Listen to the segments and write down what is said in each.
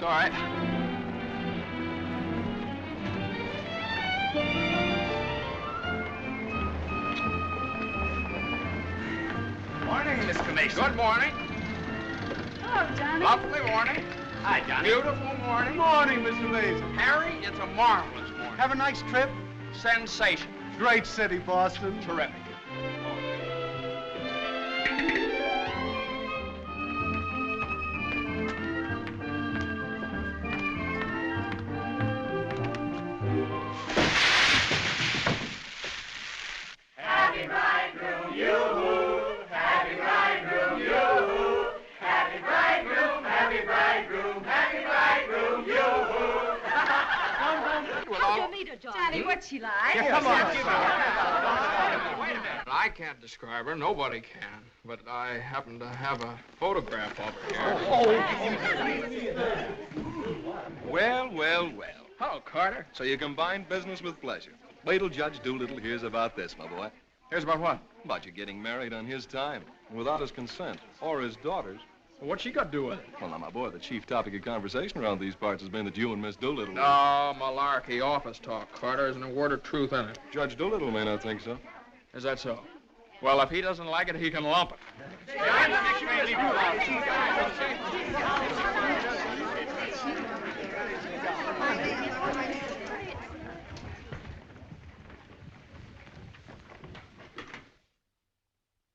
all right. Morning, Mr. Mason. Good morning. Hello, Johnny. Lovely morning. Hi, Johnny. Beautiful morning. Good morning, Mr. Mason. Harry, it's a marvelous morning. Have a nice trip. Sensation. Great city, Boston. Terrific. Happy bridegroom, yoo-hoo! Happy bridegroom, yoo-hoo! Happy bridegroom, happy bridegroom, happy bridegroom, yoo-hoo! How'd you meet her, Johnny? What's she like? Come on. Wait a minute. I can't describe her. Nobody can. But I happen to have a photograph of her here. Well, well, well. Hello, Carter. So you combine business with pleasure. Wait till Judge Doolittle hears about this, my boy. Here's about what? About you getting married on his time, without his consent, or his daughter's. What's she got to do with it? Well, now, my boy, the chief topic of conversation around these parts has been that you and Miss Doolittle... No, malarkey, office talk, Carter. Isn't a word of truth in it. Judge Doolittle may not think so. Is that so? Well, if he doesn't like it, he can lump it.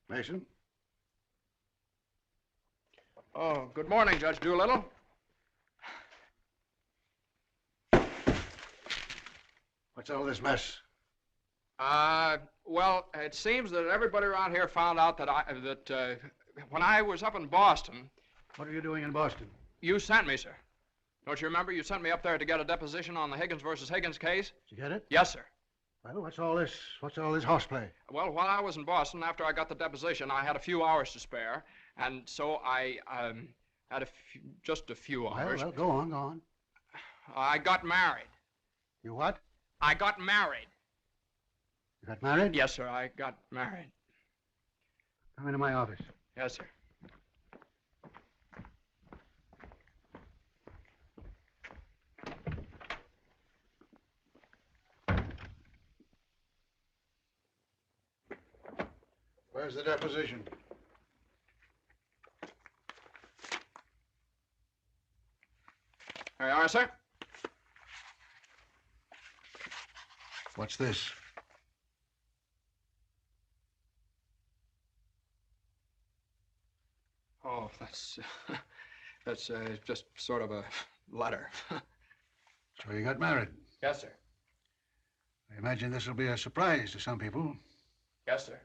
Mason? Oh, good morning, Judge Doolittle. What's all this mess? Well, it seems that everybody around here found out that when I was up in Boston, What are you doing in Boston? you sent me, sir. Don't you remember? You sent me up there to get a deposition on the Higgins versus Higgins case? Did you get it? Yes, sir. Well, what's all this horseplay? Well, while I was in Boston, after I got the deposition, I had a few hours to spare, and so I had just a few hours. Well, go on. I got married. You what? I got married. You got married? Yes, sir, I got married. Come into my office. Yes, sir. Where's the deposition? There you are, sir. What's this? Oh, that's just sort of a letter. So you got married. Yes, sir. I imagine this will be a surprise to some people. Yes, sir.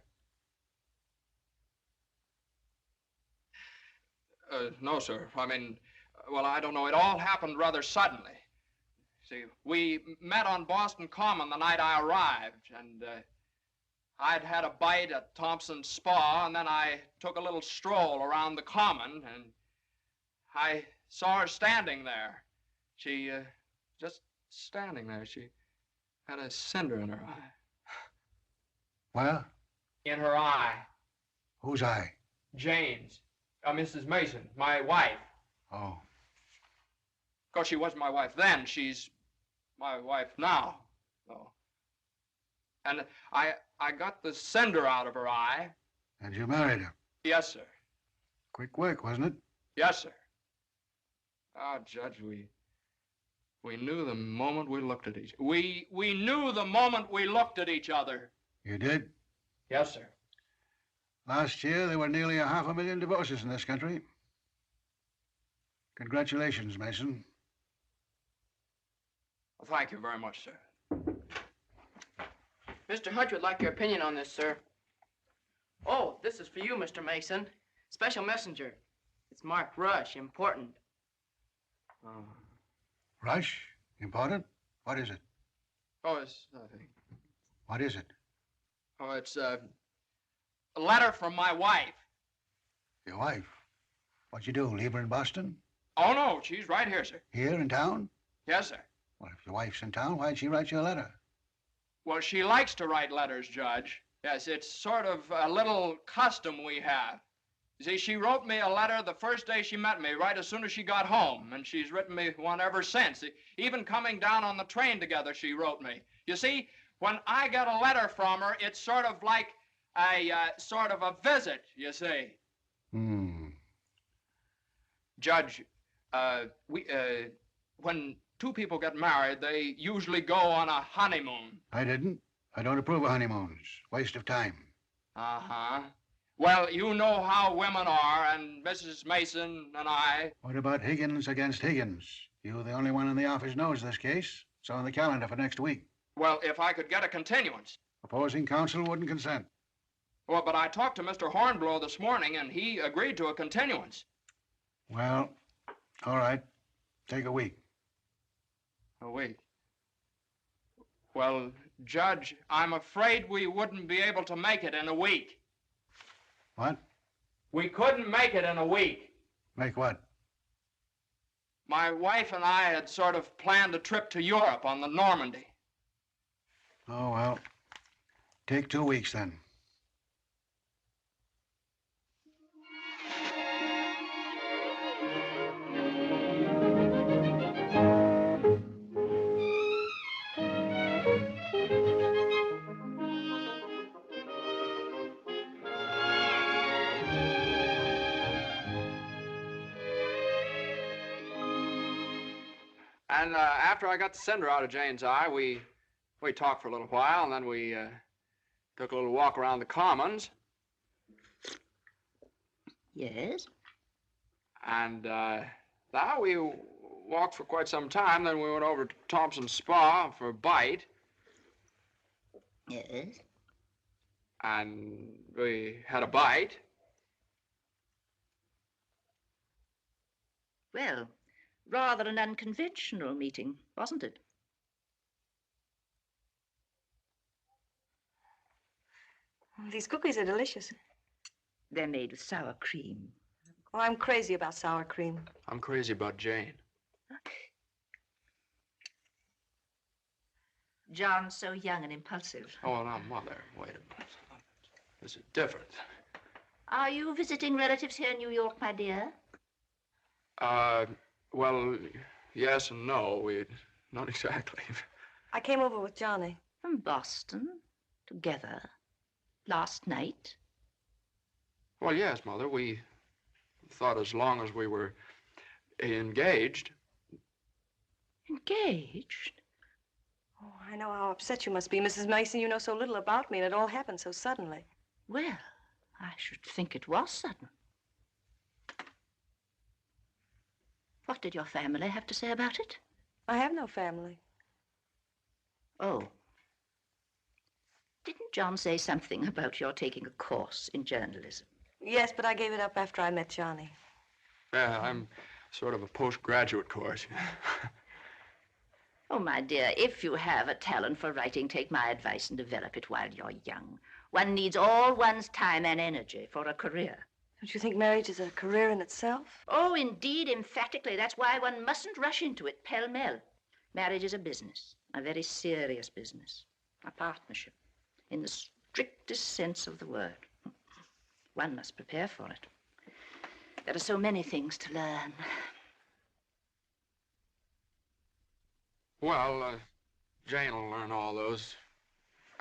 No, sir. I mean, well, I don't know. It all happened rather suddenly. See, we met on Boston Common the night I arrived, and I'd had a bite at Thompson's Spa, and then I took a little stroll around the Common, and I saw her standing there. She, just standing there. She had a cinder in her eye. Well, In her eye. whose eye? Jane's. Mrs. Mason, my wife. Oh. Of course, she wasn't my wife then. She's my wife now. Oh. And I got the cinder out of her eye. And you married her. Yes, sir. Quick work, wasn't it? Yes, sir. Ah, Judge, we knew the moment we looked at each. We knew the moment we looked at each other. You did? Yes, sir. Last year, there were nearly 500,000 divorces in this country. Congratulations, Mason. Well, thank you very much, sir. Mr. Hunt would like your opinion on this, sir. Oh, this is for you, Mr. Mason. Special messenger. It's marked Rush, important. Rush? Important? What is it? Oh, it's nothing. What is it? Oh, it's a letter from my wife. Your wife? What'd you do, leave her in Boston? Oh, no, she's right here, sir. Here in town? Yes, sir. Well, if your wife's in town, why'd she write you a letter? Well, she likes to write letters, Judge. Yes, it's sort of a little custom we have. You see, she wrote me a letter the first day she met me, right as soon as she got home, and she's written me one ever since. Even coming down on the train together, she wrote me. You see, when I get a letter from her, it's sort of like a visit, you see. Judge, when two people get married, they usually go on a honeymoon. I didn't. I don't approve of honeymoons. Waste of time. Uh-huh. Well, you know how women are, and Mrs. Mason and I... What about Higgins against Higgins? You the only one in the office knows this case. It's on the calendar for next week. Well, if I could get a continuance. Opposing counsel wouldn't consent. Well, but I talked to Mr. Hornblow this morning, and he agreed to a continuance. Well, all right. Take a week. A week? Well, Judge, I'm afraid we wouldn't be able to make it in a week. What? We couldn't make it in a week. Make what? My wife and I had sort of planned a trip to Europe on the Normandy. Oh, well, take 2 weeks then. And after I got the cinder out of Jane's eye, we talked for a little while, and then we took a little walk around the Commons. Yes? And now we walked for quite some time, then we went over to Thompson's Spa for a bite. Yes? And we had a bite. Well, rather an unconventional meeting, wasn't it? These cookies are delicious. They're made with sour cream. Oh, I'm crazy about sour cream. I'm crazy about Jane. John's so young and impulsive. Oh, now, Mother, wait a minute. This is different. Are you visiting relatives here in New York, my dear? Well, yes and no. Not exactly. I came over with Johnny. From Boston, together, last night? Well, yes, Mother. We thought as long as we were engaged. Engaged? Oh, I know how upset you must be, Mrs. Mason. You know so little about me, and it all happened so suddenly. Well, I should think it was sudden. What did your family have to say about it? I have no family. Oh. Didn't John say something about your taking a course in journalism? Yes, but I gave it up after I met Johnny. Yeah, I'm sort of a postgraduate course. Oh, my dear, if you have a talent for writing, take my advice and develop it while you're young. One needs all one's time and energy for a career. Don't you think marriage is a career in itself? Oh, indeed, emphatically. That's why one mustn't rush into it pell-mell. Marriage is a business, a very serious business, a partnership, in the strictest sense of the word. One must prepare for it. There are so many things to learn. Well, Jane will learn all those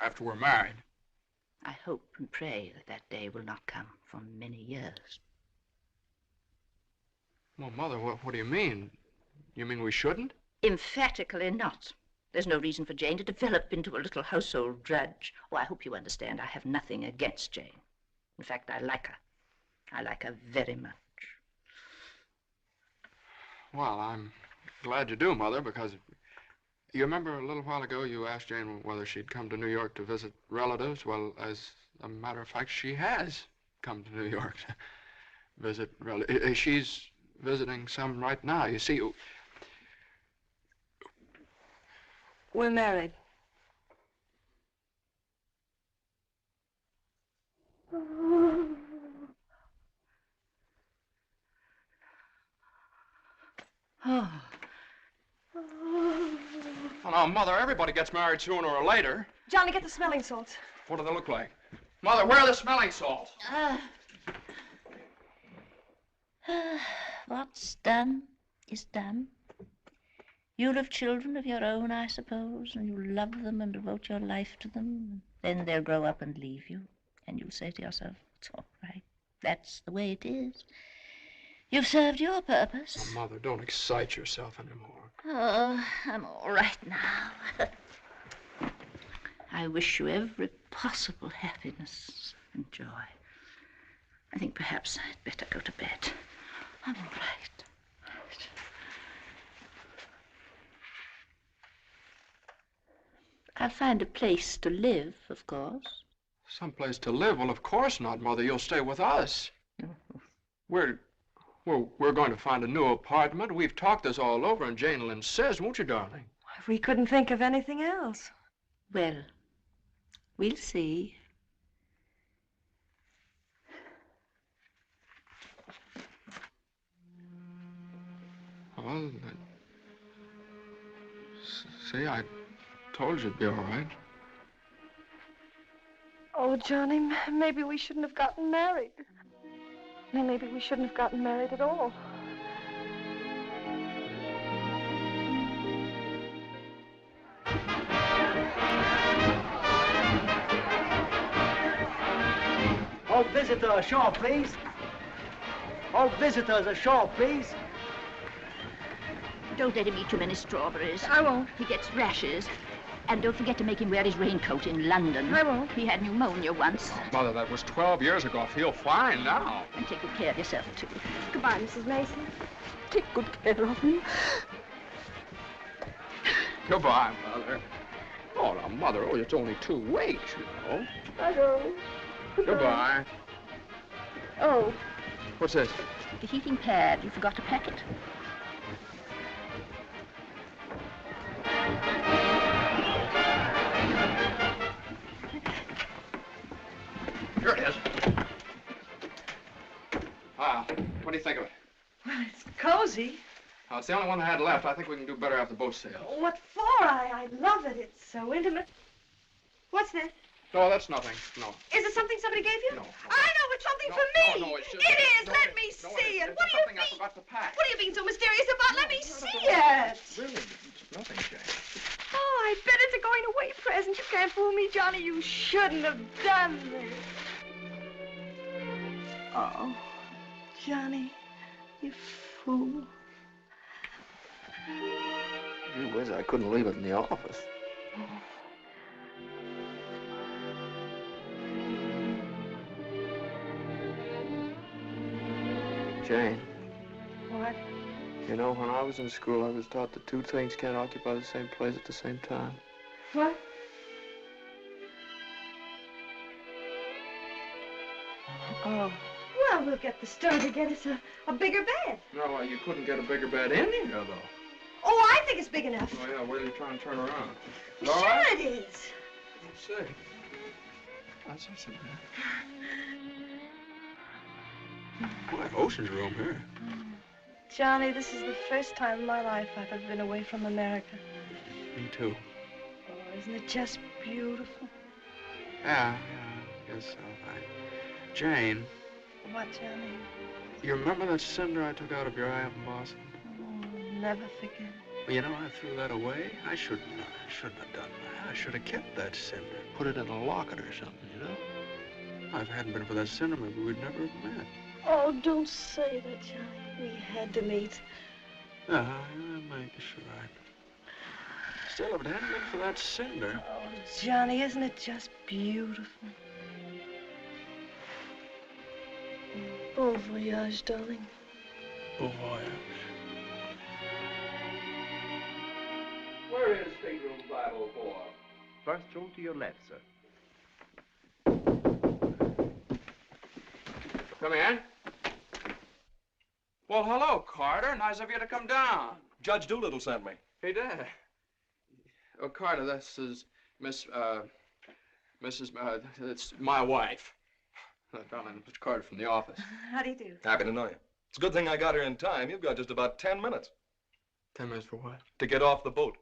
after we're married. I hope and pray that that day will not come for many years. Well, Mother, what do you mean? You mean we shouldn't? Emphatically not. There's no reason for Jane to develop into a little household drudge. Oh, I hope you understand I have nothing against Jane. In fact, I like her. I like her very much. Well, I'm glad you do, Mother, because you remember a little while ago you asked Jane whether she'd come to New York to visit relatives? Well, as a matter of fact, she has come to New York to visit relatives. She's visiting some right now. You see, we're married. Oh. Well, now, Mother, everybody gets married sooner or later. Johnny, get the smelling salts. What do they look like? Mother, where are the smelling salts? What's done is done. You'll have children of your own, I suppose, and you'll love them and devote your life to them. Then they'll grow up and leave you, and you'll say to yourself, it's all right. That's the way it is. You've served your purpose. Oh, Mother, don't excite yourself anymore. Oh, I'm all right now. I wish you every possible happiness and joy. I think perhaps I'd better go to bed. I'm all right. I'll find a place to live, of course. Someplace to live? Well, of course not, Mother. You'll stay with us. We're going to find a new apartment. We've talked this all over, and Jane will insist, won't you, darling? We couldn't think of anything else. Well, we'll see. Well, see, I told you it'd be all right. Oh, Johnny, maybe we shouldn't have gotten married. Maybe we shouldn't have gotten married at all. All visitors ashore, please. All visitors ashore, please. Don't let him eat too many strawberries. I won't. He gets rashes. And don't forget to make him wear his raincoat in London. I won't. He had pneumonia once. Mother, that was 12 years ago. I feel fine now. And take good care of yourself, too. Goodbye, Mrs. Mason. Take good care of him. Goodbye, Mother. Oh, now, Mother, it's only 2 weeks, you know. I know. Goodbye. Oh. What's this? The heating pad. You forgot to pack it. Here it is. What do you think of it? Well, it's cozy. It's the only one I had left. I think we can do better after boat sale. What for? I love it. It's so intimate. What's this? No, that's nothing. No. Is it something somebody gave you? No. I know it's something No, for me. no, it's just... It is. No, Let me no, see it. It's What do you something I mean? forgot to pack. What are you being so mysterious about? Let me see it. Really, it's nothing, Jane. Oh, I bet it's a going away present. You can't fool me, Johnny. You shouldn't have done this. Oh, Johnny, you fool. Gee whiz, I couldn't leave it in the office. Jane. What? You know, when I was in school, I was taught that 2 things can't occupy the same place at the same time. What? Oh. Well, we'll get the store to get us a bigger bed. No, you couldn't get a bigger bed in here, though. Oh, I think it's big enough. Oh, yeah, where are you trying to turn around? Sure it is. Let's see. That's it. Boy, ocean's room here. Johnny, this is the first time in my life I've ever been away from America. Me too. Oh, isn't it just beautiful? Yeah, I guess so. Jane. What, Johnny? You remember that cinder I took out of your eye up in Boston? Oh, never forget. Well, you know, I threw that away. I shouldn't have done that. I should have kept that cinder, put it in a locket or something, you know? If it hadn't been for that cinder, maybe we'd never have met. Oh, don't say that, Johnny. We had to meet. Yeah, maybe you're right. Still, if it hadn't been for that cinder... Oh, Johnny, isn't it just beautiful? Bon voyage, darling. Bon voyage. Where is stateroom 504? First room to your left, sir. Come in. Well, hello, Carter. Nice of you to come down. Judge Doolittle sent me. He did. Oh, Carter, this is it's my wife. Darling, Mr. Carter from the office. How do you do? Happy to know you. It's a good thing I got here in time. You've got just about 10 minutes. 10 minutes for what? To get off the boat.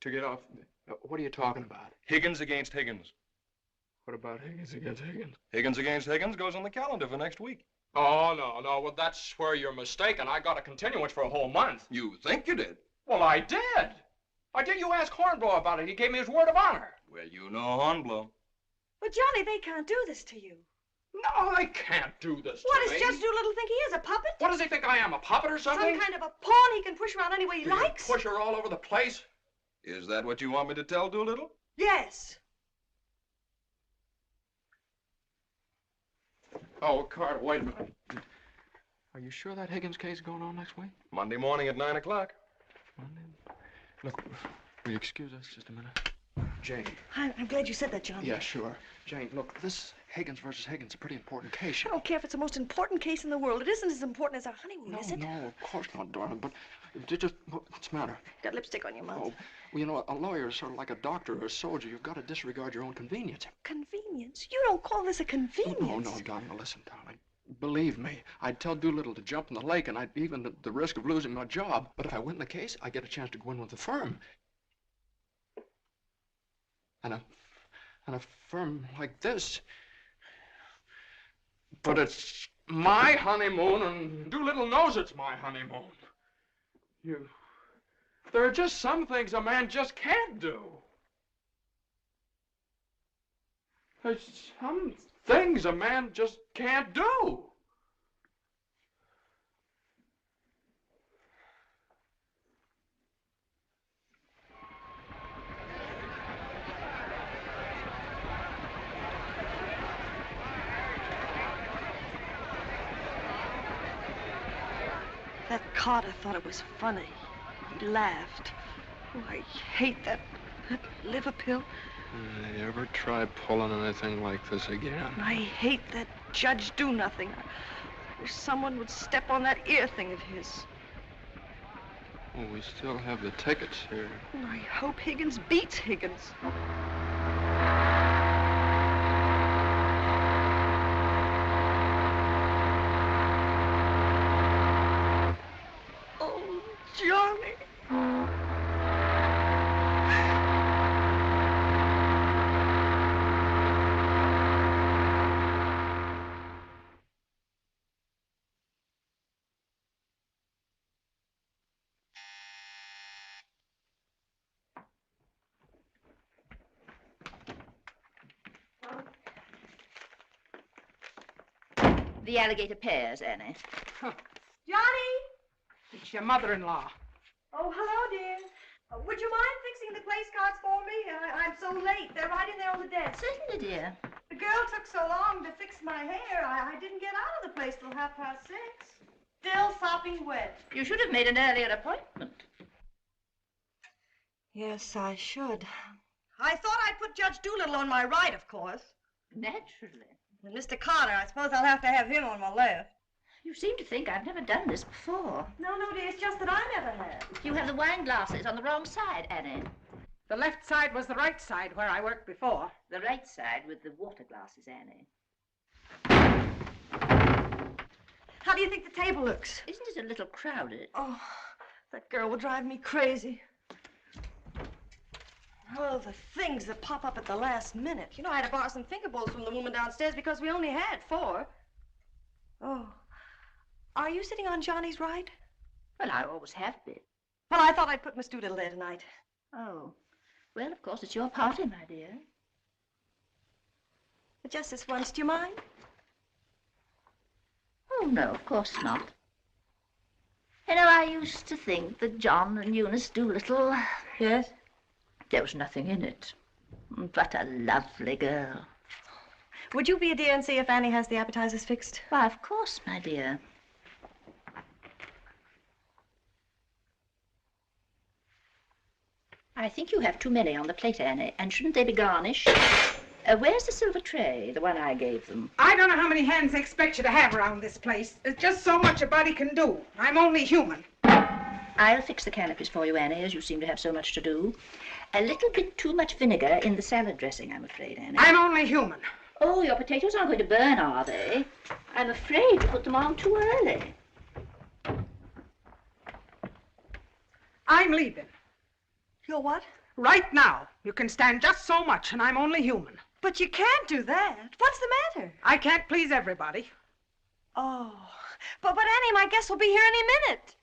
To get off? What are you talking about? Higgins against Higgins. What about Higgins against Higgins? Higgins against Higgins goes on the calendar for next week. Oh, no. Well, that's where you're mistaken. I got a continuance for a whole month. You think you did? Well, I did. You ask Hornblow about it. He gave me his word of honor. Well, you know Hornblow. But, Johnny, they can't do this to you. No, they can't do this What to does me. Judge Doolittle think he is, a puppet? What does he think I am, a puppet or something? Some kind of a pawn he can push around any way he Do you likes? push her all over the place? Is that what you want me to tell Doolittle? Yes. Oh, Carter, wait a minute. Are you sure that Higgins case is going on next week? Monday morning at 9 o'clock. Monday? Look, will you excuse us just a minute? Jane. I'm glad you said that, Johnny. Yeah, sure. Jane, look, this Higgins versus Higgins is a pretty important case. I don't care if it's the most important case in the world. It isn't as important as our honeymoon, is it? No, of course not, darling. But what's the matter? Got lipstick on your mouth. Oh, well, you know, a lawyer is sort of like a doctor or a soldier. You've got to disregard your own convenience. Convenience? You don't call this a convenience. No, darling. Now, listen, darling. Believe me, I'd tell Doolittle to jump in the lake, and I'd even at the risk of losing my job. But if I win the case, I get a chance to go in with the firm. And a firm like this. But it's my honeymoon, and Doolittle knows it's my honeymoon. There are just some things a man just can't do. There's some things a man just can't do. That Carter thought it was funny. He laughed. Oh, I hate that liver pill. You ever try pulling anything like this again? I hate that Judge Do-Nothing. I wish someone would step on that ear thing of his. Oh, we still have the tickets here. I hope Higgins beats Higgins. Oh, Johnny. The alligator pears, Annie. Johnny! It's your mother-in-law. Oh, hello, dear. Would you mind fixing the place cards for me? I'm so late. They're right in there on the desk. Certainly, dear. The girl took so long to fix my hair, I didn't get out of the place till 6:30. Still sopping wet. You should have made an earlier appointment. Yes, I should. I thought I'd put Judge Doolittle on my right, of course. Naturally. And Mr. Carter, I suppose I'll have to have him on my left. You seem to think I've never done this before. No, dear, it's just that I never have. You have the wine glasses on the wrong side, Annie. The left side was the right side where I worked before. The right side with the water glasses, Annie. How do you think the table looks? Isn't it a little crowded? Oh, that girl will drive me crazy. Oh, the things that pop up at the last minute. You know, I had to borrow some finger bowls from the woman downstairs because we only had 4. Oh. Are you sitting on Johnny's right? Well, I always have been. Well, I thought I'd put Miss Doolittle there tonight. Oh. Well, of course, it's your party, my dear. But just this once, do you mind? Oh, no, of course not. You know, I used to think that John and Eunice Doolittle... Yes? There was nothing in it. But a lovely girl. Would you be a dear and see if Annie has the appetizers fixed? Why, of course, my dear. I think you have too many on the plate, Annie, and shouldn't they be garnished? Where's the silver tray, the one I gave them? I don't know how many hands they expect you to have around this place. There's just so much a body can do. I'm only human. I'll fix the canopies for you, Annie, as you seem to have so much to do. A little bit too much vinegar in the salad dressing, I'm afraid, Annie. I'm only human. Oh, your potatoes aren't going to burn, are they? I'm afraid you put them on too early. I'm leaving. You're what? Right now. You can stand just so much, and I'm only human. But you can't do that. What's the matter? I can't please everybody. Oh, but Annie, my guest will be here any minute.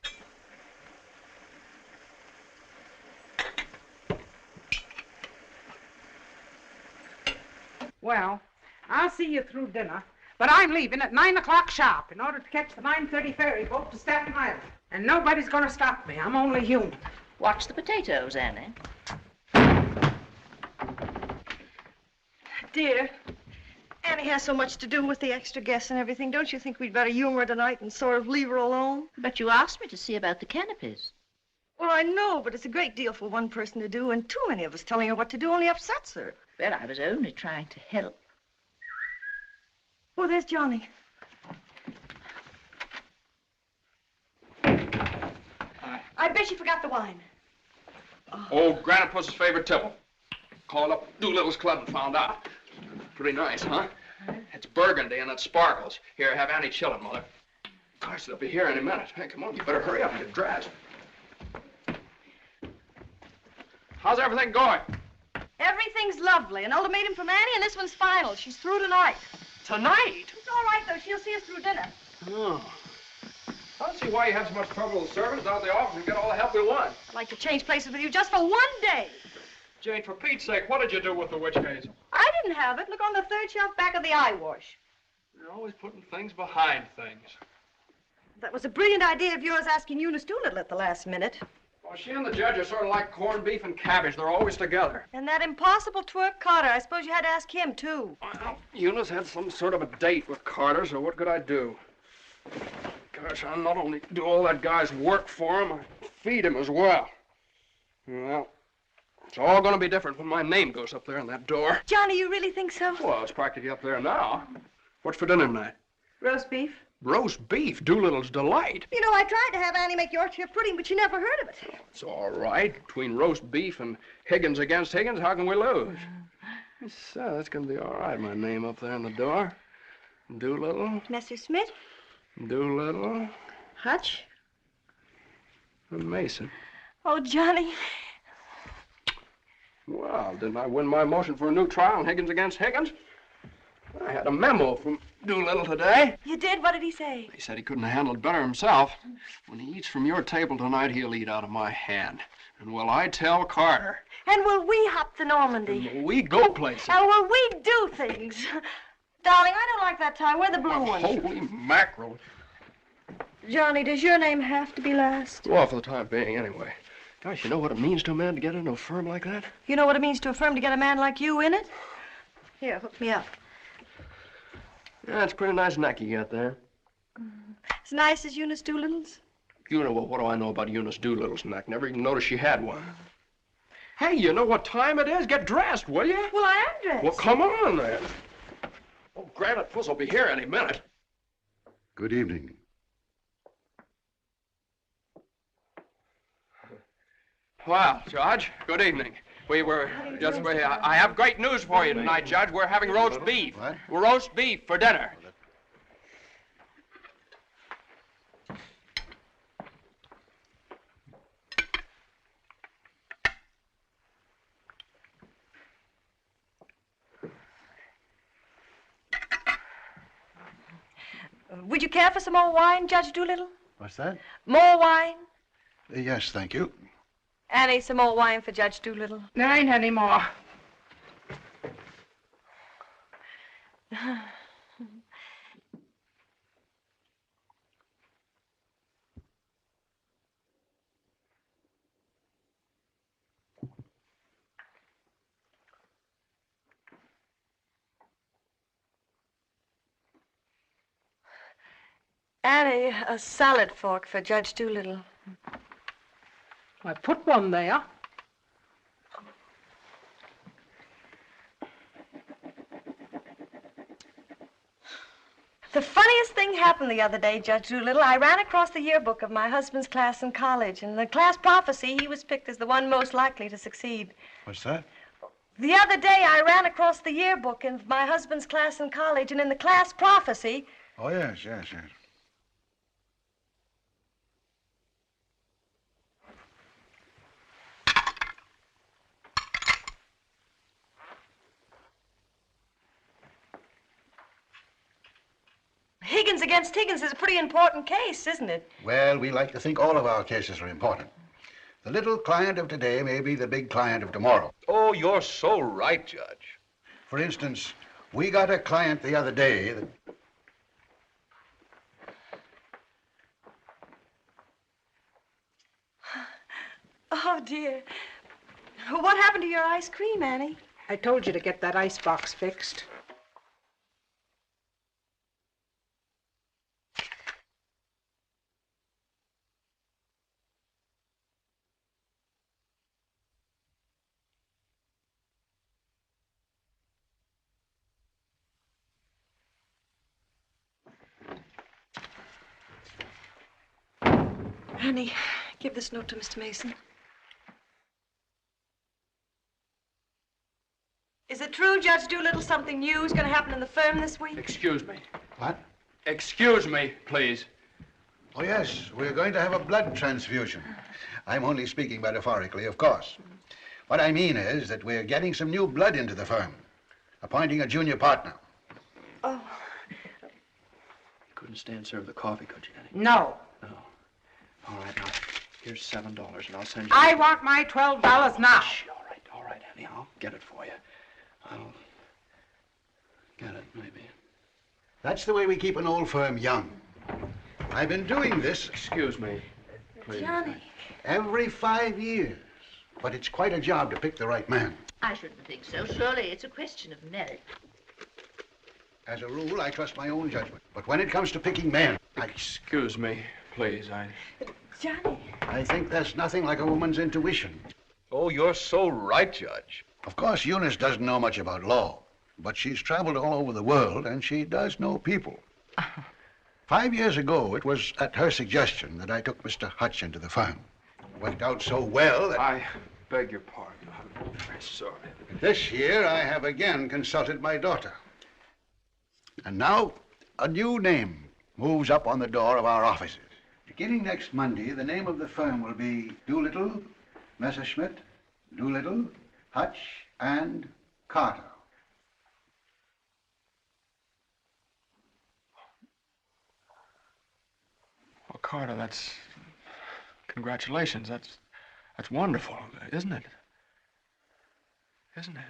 Well, I'll see you through dinner, but I'm leaving at 9 o'clock sharp in order to catch the 9:30 ferry boat to Staten Island. And nobody's going to stop me. I'm only human. Watch the potatoes, Annie. Dear, Annie has so much to do with the extra guests and everything. Don't you think we'd better humor her tonight and sort of leave her alone? But you asked me to see about the canopies. Well, I know, but it's a great deal for one person to do, and too many of us telling her what to do only upsets her. Well, I was only trying to help. Oh, there's Johnny. I bet you forgot the wine. Old Grandpa's favorite tipple. Called up Doolittle's club and found out. Pretty nice, huh? It's burgundy and it sparkles. Here, have Annie chill it, Mother. Gosh, they'll be here any minute. Hey, come on, you better hurry up and get dressed. How's everything going? Everything's lovely. An ultimatum from Annie, and this one's final. She's through tonight. Tonight? It's all right, though. She'll see us through dinner. Oh. I don't see why you have so much trouble with servants out of the office and get all the help we want. I'd like to change places with you just for one day. Jane, for Pete's sake, what did you do with the witch case? I didn't have it. Look on the third shelf back of the eye wash. You're always putting things behind things. That was a brilliant idea of yours asking Eunice Doolittle at the last minute. Well, she and the judge are sort of like corned beef and cabbage. They're always together. And that impossible twerp Carter. I suppose you had to ask him, too. Well, Eunice had some sort of a date with Carter, so what could I do? Gosh, I not only do all that guy's work for him, I feed him as well. Well, it's all going to be different when my name goes up there on that door. Johnny, you really think so? Well, it's practically up there now. What's for dinner tonight? Roast beef. Roast beef, Doolittle's delight. You know, I tried to have Annie make Yorkshire pudding, but she never heard of it. It's all right. Between roast beef and Higgins against Higgins, how can we lose? So that's going to be all right, my name up there on the door. Doolittle. Messrs. Smith. Doolittle. Hutch. And Mason. Oh, Johnny. Well, didn't I win my motion for a new trial on Higgins against Higgins? I had a memo from Doolittle today. You did? What did he say? He said he couldn't have handled it better himself. When he eats from your table tonight, he'll eat out of my hand. And will I tell Carter? And will we hop the Normandy? And will we go places? And will we do things? Darling, I don't like that tie. Wear the blue one. Holy mackerel. Johnny, does your name have to be last? Well, for the time being, anyway. Gosh, you know what it means to a man to get into a firm like that? You know what it means to a firm to get a man like you in it? Here, hook me up. Yeah, it's a pretty nice neck you got there. As nice as Eunice Doolittle's? You know, well, what do I know about Eunice Doolittle's neck? Never even noticed she had one. Hey, you know what time it is? Get dressed, will you? Well, I am dressed. Well, come on, then. Oh, Granite Puss will be here any minute. Good evening. Well, Judge, good evening. We were just... I have great news for you tonight, Judge. We're having roast beef. What? Roast beef for dinner. Would you care for some more wine, Judge Doolittle? What's that? More wine? Yes, thank you. Annie, some more wine for Judge Doolittle. There ain't any more. Annie, a salad fork for Judge Doolittle. I put one there. The funniest thing happened the other day, Judge Doolittle. I ran across the yearbook of my husband's class in college, and in the class prophecy, he was picked as the one most likely to succeed. What's that? The other day, I ran across the yearbook in my husband's class in college, and in the class prophecy... Oh, yes, yes, yes. He Higgins against Higgins is a pretty important case, isn't it? Well, we like to think all of our cases are important. The little client of today may be the big client of tomorrow. Oh, you're so right, Judge. For instance, we got a client the other day that... Oh, dear. What happened to your ice cream, Annie? I told you to get that ice box fixed. Annie, give this note to Mr. Mason. Is it true, Judge Doolittle, something new is going to happen in the firm this week? Excuse me. What? Excuse me, please. Oh, yes, we're going to have a blood transfusion. I'm only speaking metaphorically, of course. What I mean is that we're getting some new blood into the firm, appointing a junior partner. Oh. Couldn't stand serve the coffee, could you, Annie? No. No. All right, now, here's $7, and I'll send you... I want my $12 now. Shh, all right, Annie, I'll get it for you. I'll get it, maybe. That's the way we keep an old firm young. I've been doing this... Excuse me, please. Johnny. Every 5 years. But it's quite a job to pick the right man. I shouldn't think so. Surely it's a question of merit. As a rule, I trust my own judgment. But when it comes to picking men, Excuse me, please, Johnny. I think there's nothing like a woman's intuition. Oh, you're so right, Judge. Of course, Eunice doesn't know much about law, but she's traveled all over the world, and she does know people. 5 years ago, it was at her suggestion that I took Mr. Hutch into the firm. It worked out so well that... I beg your pardon. I'm very sorry. This year, I have again consulted my daughter. And now, a new name moves up on the door of our offices. Beginning next Monday, the name of the firm will be Doolittle, Messerschmitt, Doolittle, Hutch, and Carter. Well, Carter, that's... Congratulations. That's wonderful, isn't it? Isn't it?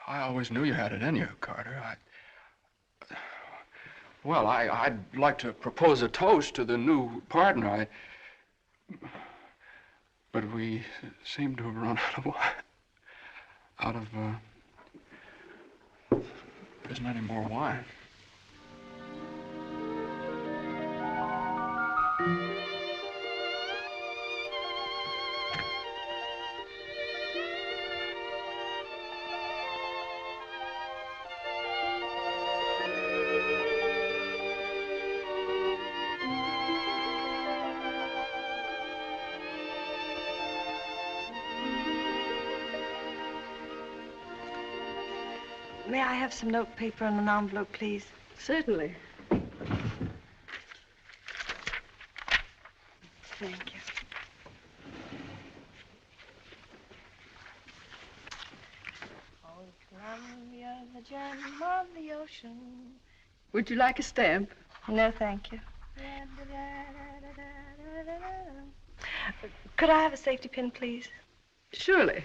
I always knew you had it in you, Carter. Well, I'd like to propose a toast to the new partner. But we seem to have run out of wine. There isn't any more wine. May I have some note paper and an envelope, please? Certainly. Thank you. Oh, Columbia, the gem of the ocean. Would you like a stamp? No, thank you. Could I have a safety pin, please? Surely.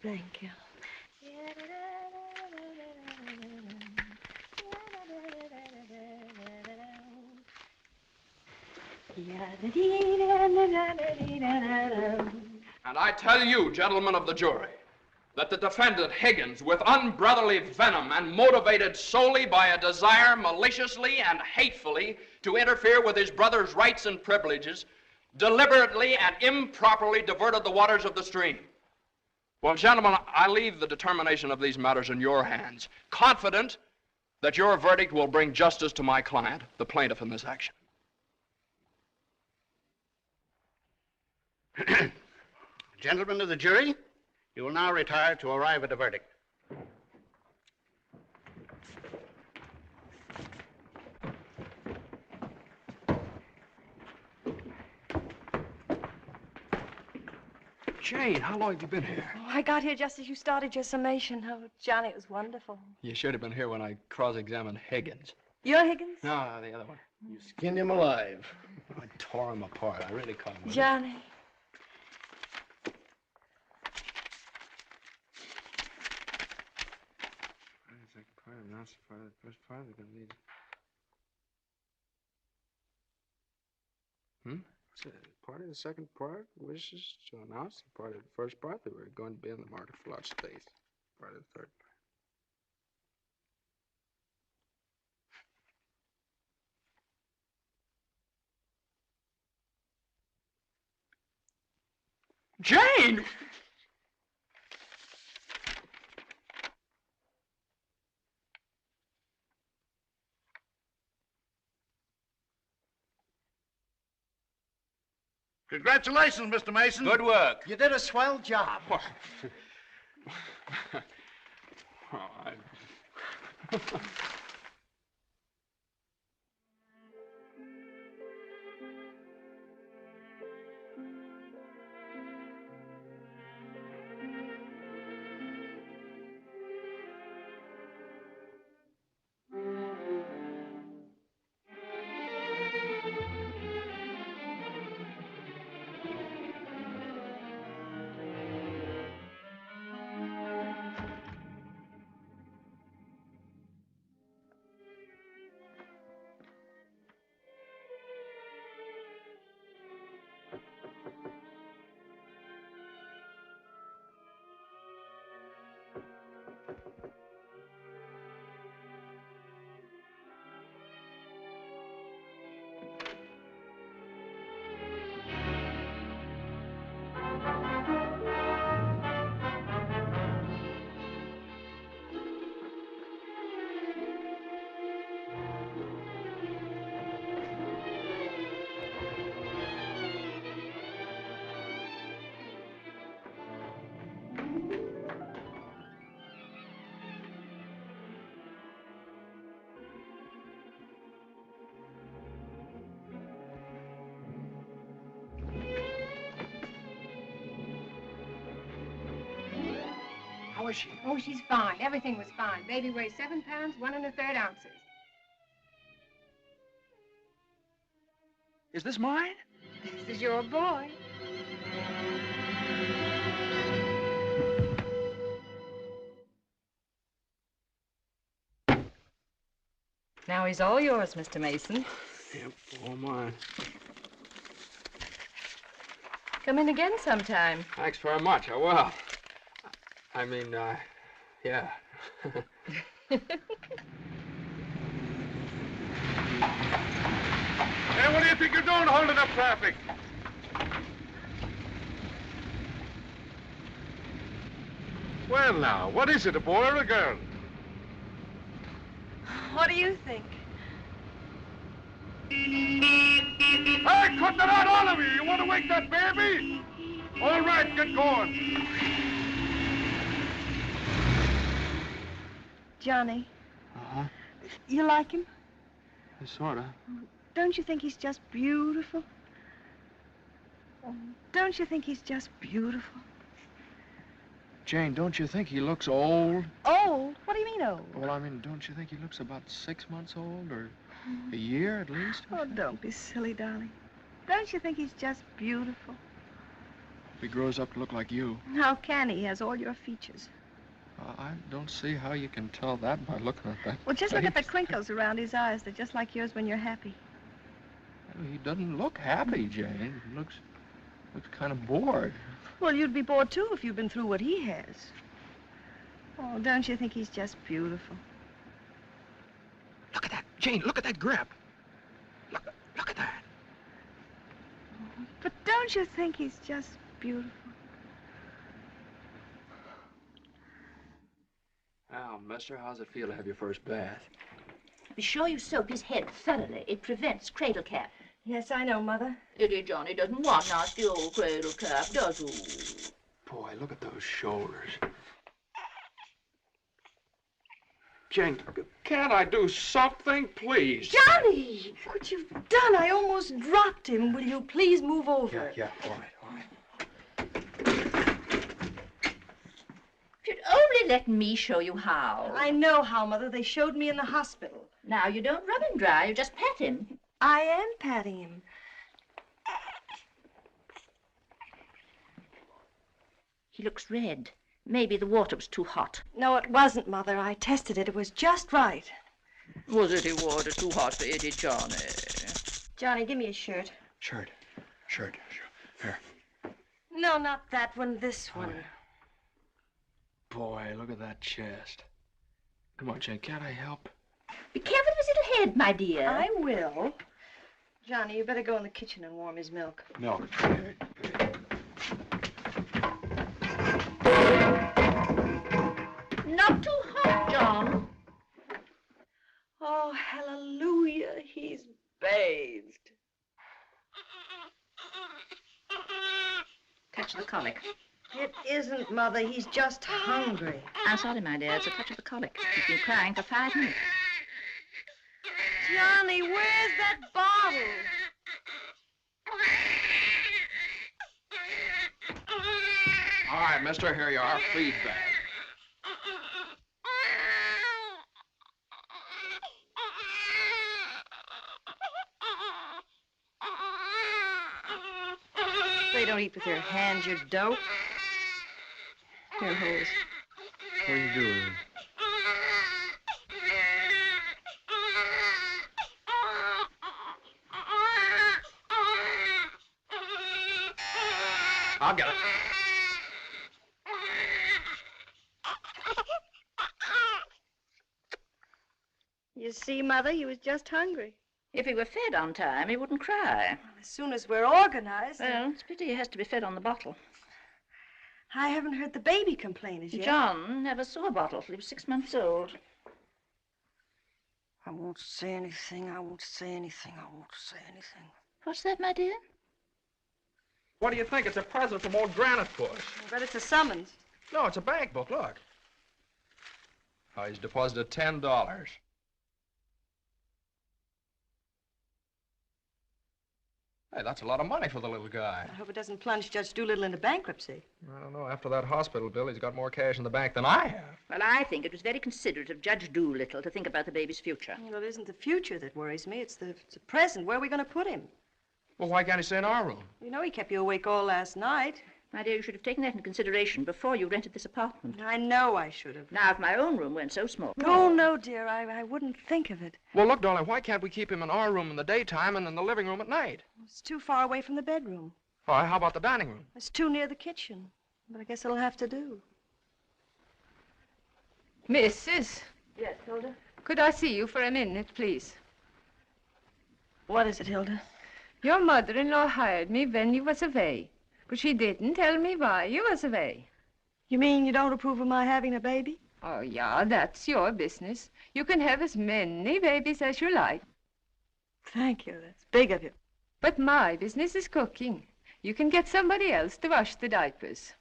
Thank you. And I tell you, gentlemen of the jury, that the defendant Higgins, with unbrotherly venom and motivated solely by a desire maliciously and hatefully to interfere with his brother's rights and privileges, deliberately and improperly diverted the waters of the stream. Well, gentlemen, I leave the determination of these matters in your hands, confident that your verdict will bring justice to my client, the plaintiff in this action. Gentlemen of the jury, you will now retire to arrive at a verdict. Jane, how long have you been here? Oh, I got here just as you started your summation. Oh, Johnny, it was wonderful. You should have been here when I cross-examined Higgins. You're Higgins? No, the other one. You skinned him alive. I tore him apart. I really caught him. Johnny. The second part, I'm not part of the first part. They're going to need. What's it? Part of the second part wishes to announce the part of the first part that we're going to be in the Martyr Flood State. Part of the third part. Jane! Congratulations, Mr. Mason. Good work. You did a swell job. How is she? Oh, she's fine. Everything was fine. Baby weighs 7 pounds, 1 1/3 ounces. Is this mine? This is your boy. Now he's all yours, Mr. Mason. Yep, all mine. Come in again sometime. Thanks very much. I will. I mean, yeah. Hey, what do you think you're doing holding up traffic? Well, now, what is it, a boy or a girl? What do you think? Hey, cut that out, all of you! You want to wake that baby? All right, get going. Johnny, Uh-huh. you like him? Sort of. Don't you think he's just beautiful? Don't you think he's just beautiful? Jane, don't you think he looks old? Old? What do you mean old? Well, I mean, don't you think he looks about 6 months old, or a year at least? Oh, don't be silly, darling. Don't you think he's just beautiful? If he grows up to look like you. How can he? He has all your features. I don't see how you can tell that by looking at that. Well, just look at the face. crinkles around his eyes. They're just like yours when you're happy. He doesn't look happy, Jane. He looks kind of bored. Well, you'd be bored, too, if you'd been through what he has. Oh, don't you think he's just beautiful? Look at that, Jane. Look at that grip. Look at that. But don't you think he's just beautiful? Well, mister, how's it feel to have your first bath? Be sure you soap his head thoroughly. It prevents cradle cap. Yes, I know, Mother. Idiot Johnny doesn't want nasty old cradle cap, does he? Boy, look at those shoulders. Jane, can't I do something, please? Johnny! What you've done, I almost dropped him. Will you please move over? Yeah, all right. let me show you how. I know how, Mother. They showed me in the hospital. Now, you don't rub him dry, you just pat him. I am patting him. He looks red. Maybe the water was too hot. No, it wasn't, Mother. I tested it. It was just right. Was it water too hot for Eddie, Johnny? Johnny, give me a shirt. Shirt. Here. No, not that one. This one. Boy, look at that chest. Come on, Jane, can't I help? Be careful of his little head, my dear. I will. Johnny, you better go in the kitchen and warm his milk. Milk. Not too hot, John. Oh, hallelujah. He's bathed. Touch the colic. It isn't, Mother. He's just hungry. I'm sorry, my dear. It's a touch of the colic. He's been crying for 5 minutes. Johnny, where's that bottle? All right, mister, here you are. Feed bag. They don't eat with their hands, you dope. Here, hose. What are you doing? I'll get it. You see, Mother, he was just hungry. If he were fed on time, he wouldn't cry. As soon as we're organized. Well, it's a pity he has to be fed on the bottle. I haven't heard the baby complain as yet. John never saw a bottle till he was 6 months old. I won't say anything. I won't say anything. I won't say anything. What's that, my dear? What do you think? It's a present from old Granite Bush. I bet it's a summons. No, it's a bank book. Look. Oh, he's deposited $10. Hey, that's a lot of money for the little guy. I hope it doesn't plunge Judge Doolittle into bankruptcy. I don't know. After that hospital bill, he's got more cash in the bank than I have. Well, I think it was very considerate of Judge Doolittle to think about the baby's future. Well, it isn't the future that worries me. It's the present. Where are we going to put him? Well, why can't he stay in our room? You know he kept you awake all last night. My dear, you should have taken that into consideration before you rented this apartment. I know I should have. Now, if my own room weren't so small. Oh, no, dear. I wouldn't think of it. Well, look, darling, why can't we keep him in our room in the daytime and in the living room at night? It's too far away from the bedroom. All right, how about the dining room? It's too near the kitchen. But I guess it'll have to do. Mrs. Yes, Hilda? Could I see you for a minute, please? What is it, Hilda? Your mother-in-law hired me when you was away, but she didn't tell me why you was away. You mean you don't approve of my having a baby? Oh, yeah, that's your business. You can have as many babies as you like. Thank you. That's big of you. But my business is cooking. You can get somebody else to wash the diapers.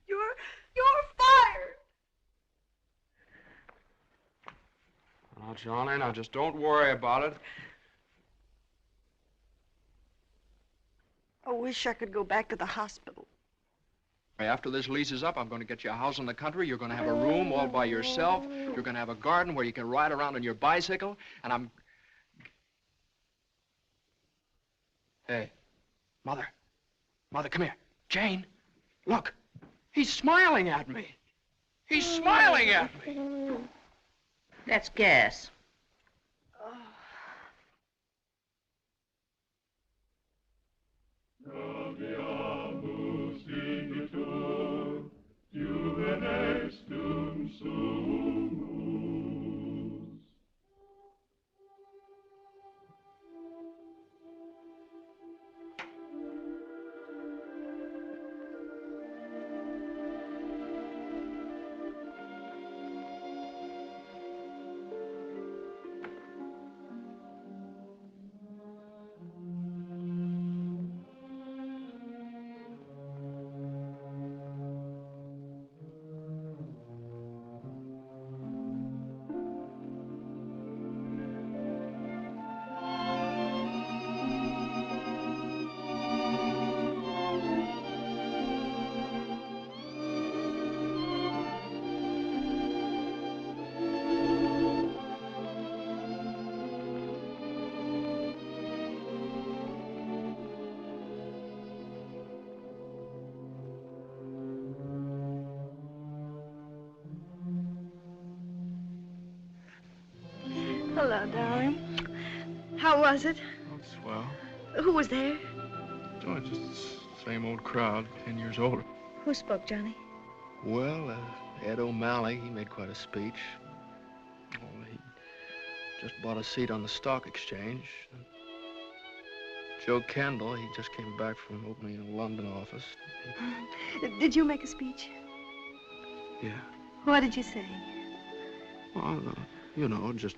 You're fired. Now, Johnny, now just don't worry about it. I wish I could go back to the hospital. After this lease is up, I'm going to get you a house in the country. You're going to have a room all by yourself. You're going to have a garden where you can ride around on your bicycle. And I'm... Hey, Mother. Mother, come here. Jane, look. He's smiling at me. He's smiling at me. That's gas. Hello, darling. How was it? Oh, swell. Who was there? Oh, just the same old crowd, 10 years older. Who spoke, Johnny? Well, Ed O'Malley, he made quite a speech. Oh, he just bought a seat on the stock exchange. Joe Kendall, he just came back from opening a London office. Did you make a speech? Yeah. What did you say? Well, you know, just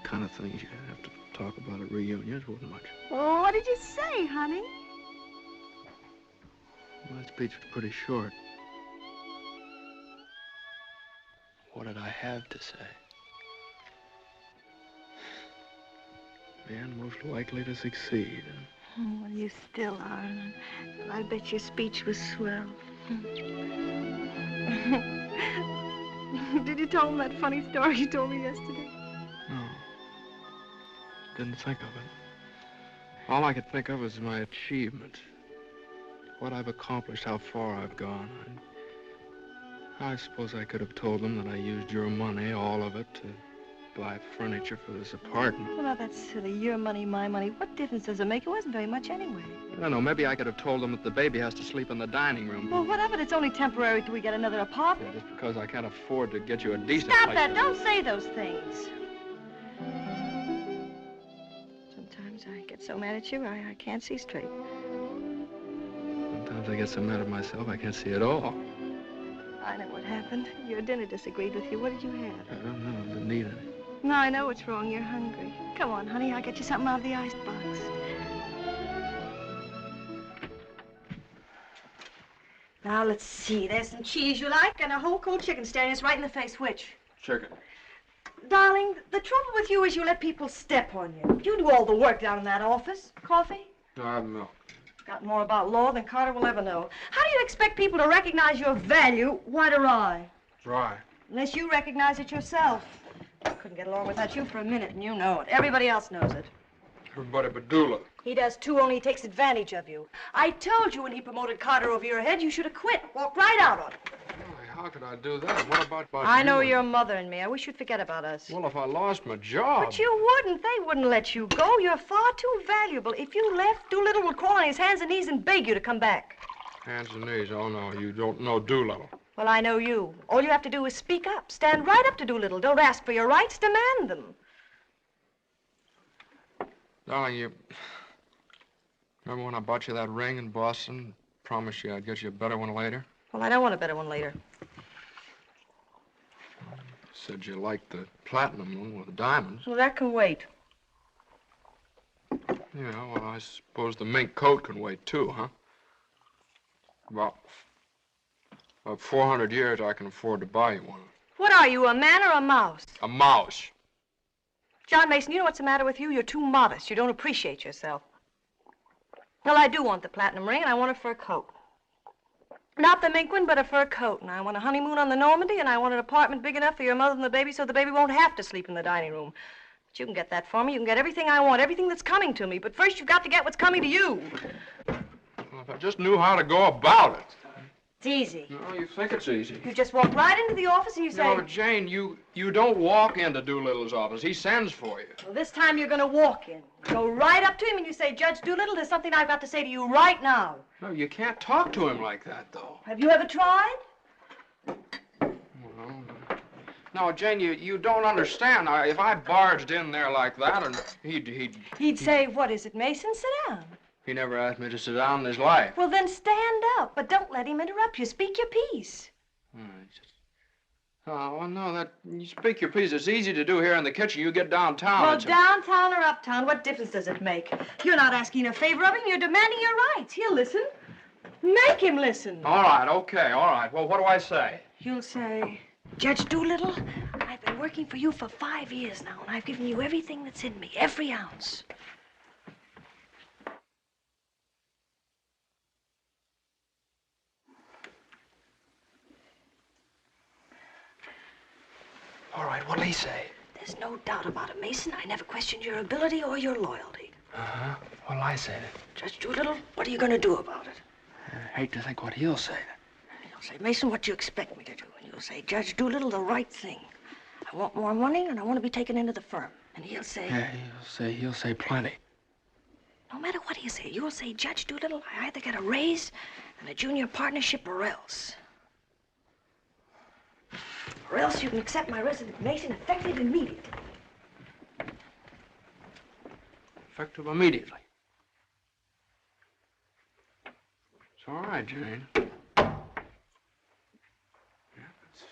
kind of things you have to talk about at reunions. Wasn't much. Oh, what did you say, honey? My speech was pretty short. What did I have to say? Man most likely to succeed. Oh, well, you still are. I bet your speech was swell. Did you tell him that funny story you told me yesterday? No. Didn't think of it. All I could think of was my achievement. What I've accomplished, how far I've gone. I suppose I could have told them that I used your money, all of it, to buy furniture for this apartment. Well, now, that's silly. Your money, my money. What difference does it make? It wasn't very much anyway. I don't know. Maybe I could have told them that the baby has to sleep in the dining room. Well, what of it? It's only temporary till we get another apartment. Yeah, just because I can't afford to get you a decent Stop place that. to Don't live. say those things. Sometimes I get so mad at you, I can't see straight. Sometimes I get so mad at myself I can't see at all. I know what happened. Your dinner disagreed with you. What did you have? I don't know. I didn't need any. No, I know what's wrong. You're hungry. Come on, honey. I'll get you something out of the icebox. Now, let's see. There's some cheese you like and a whole cold chicken staring us right in the face. Which? Chicken. Darling, the trouble with you is you let people step on you. You do all the work down in that office. Coffee? No, I have milk. Got more about law than Carter will ever know. How do you expect people to recognize your value, white or rye? Dry. Unless you recognize it yourself. I couldn't get along without you for a minute, and you know it. Everybody else knows it. Everybody but Doolittle. He does too, only he takes advantage of you. I told you when he promoted Carter over your head, you should have quit. Walked right out on him. How could I do that? What about I know you? your mother and me. I wish you'd forget about us. Well, if I lost my job... But you wouldn't. They wouldn't let you go. You're far too valuable. If you left, Doolittle would crawl on his hands and knees and beg you to come back. Hands and knees. Oh, no, you don't know Doolittle. Well, I know you. All you have to do is speak up. Stand right up to Doolittle. Don't ask for your rights. Demand them. Darling, you... Remember when I bought you that ring in Boston? Promised you I'd get you a better one later? Well, I don't want a better one later. Said you liked the platinum one with the diamonds. Well, that can wait. Yeah, well, I suppose the mink coat can wait, too, huh? About 400 years, I can afford to buy you one. What are you, a man or a mouse? A mouse. John Mason, you know what's the matter with you? You're too modest. You don't appreciate yourself. Well, I do want the platinum ring, and I want a fur coat. Not the mink one, but a fur coat. And I want a honeymoon on the Normandy, and I want an apartment big enough for your mother and the baby so the baby won't have to sleep in the dining room. But you can get that for me. You can get everything I want, everything that's coming to me. But first, you've got to get what's coming to you. Well, if I just knew how to go about it. It's easy. No, you think it's easy. You just walk right into the office and you say... No, Jane, you don't walk into Doolittle's office. He sends for you. Well, this time you're going to walk in. Go right up to him and you say, Judge Doolittle, there's something I've got to say to you right now. No, you can't talk to him like that, though. Have you ever tried? No, Jane, you don't understand. If I barged in there like that, and He'd say, what is it, Mason? Sit down. He never asked me to sit down in his life. Well, then stand up, but don't let him interrupt you. Speak your piece. Oh, well, no, you speak your piece. It's easy to do here in the kitchen. You get downtown. Well, downtown or uptown, what difference does it make? You're not asking a favor of him. You're demanding your rights. He'll listen. Make him listen. All right, okay, all right. Well, what do I say? You'll say, Judge Doolittle, I've been working for you for 5 years now, and I've given you everything that's in me, every ounce. All right, what'll he say? There's no doubt about it, Mason. I never questioned your ability or your loyalty. Uh-huh. What'll I say then? Judge Doolittle, what are you going to do about it? I hate to think what he'll say. He'll say, Mason, what do you expect me to do? And you'll say, Judge Doolittle, the right thing. I want more money, and I want to be taken into the firm. And he'll say... Yeah, he'll say plenty. No matter what he'll say, you'll say, Judge Doolittle, I either get a raise and a junior partnership or else. Or else you can accept my resignation effective immediately. Effective immediately. It's all right, Jane. Yeah, that's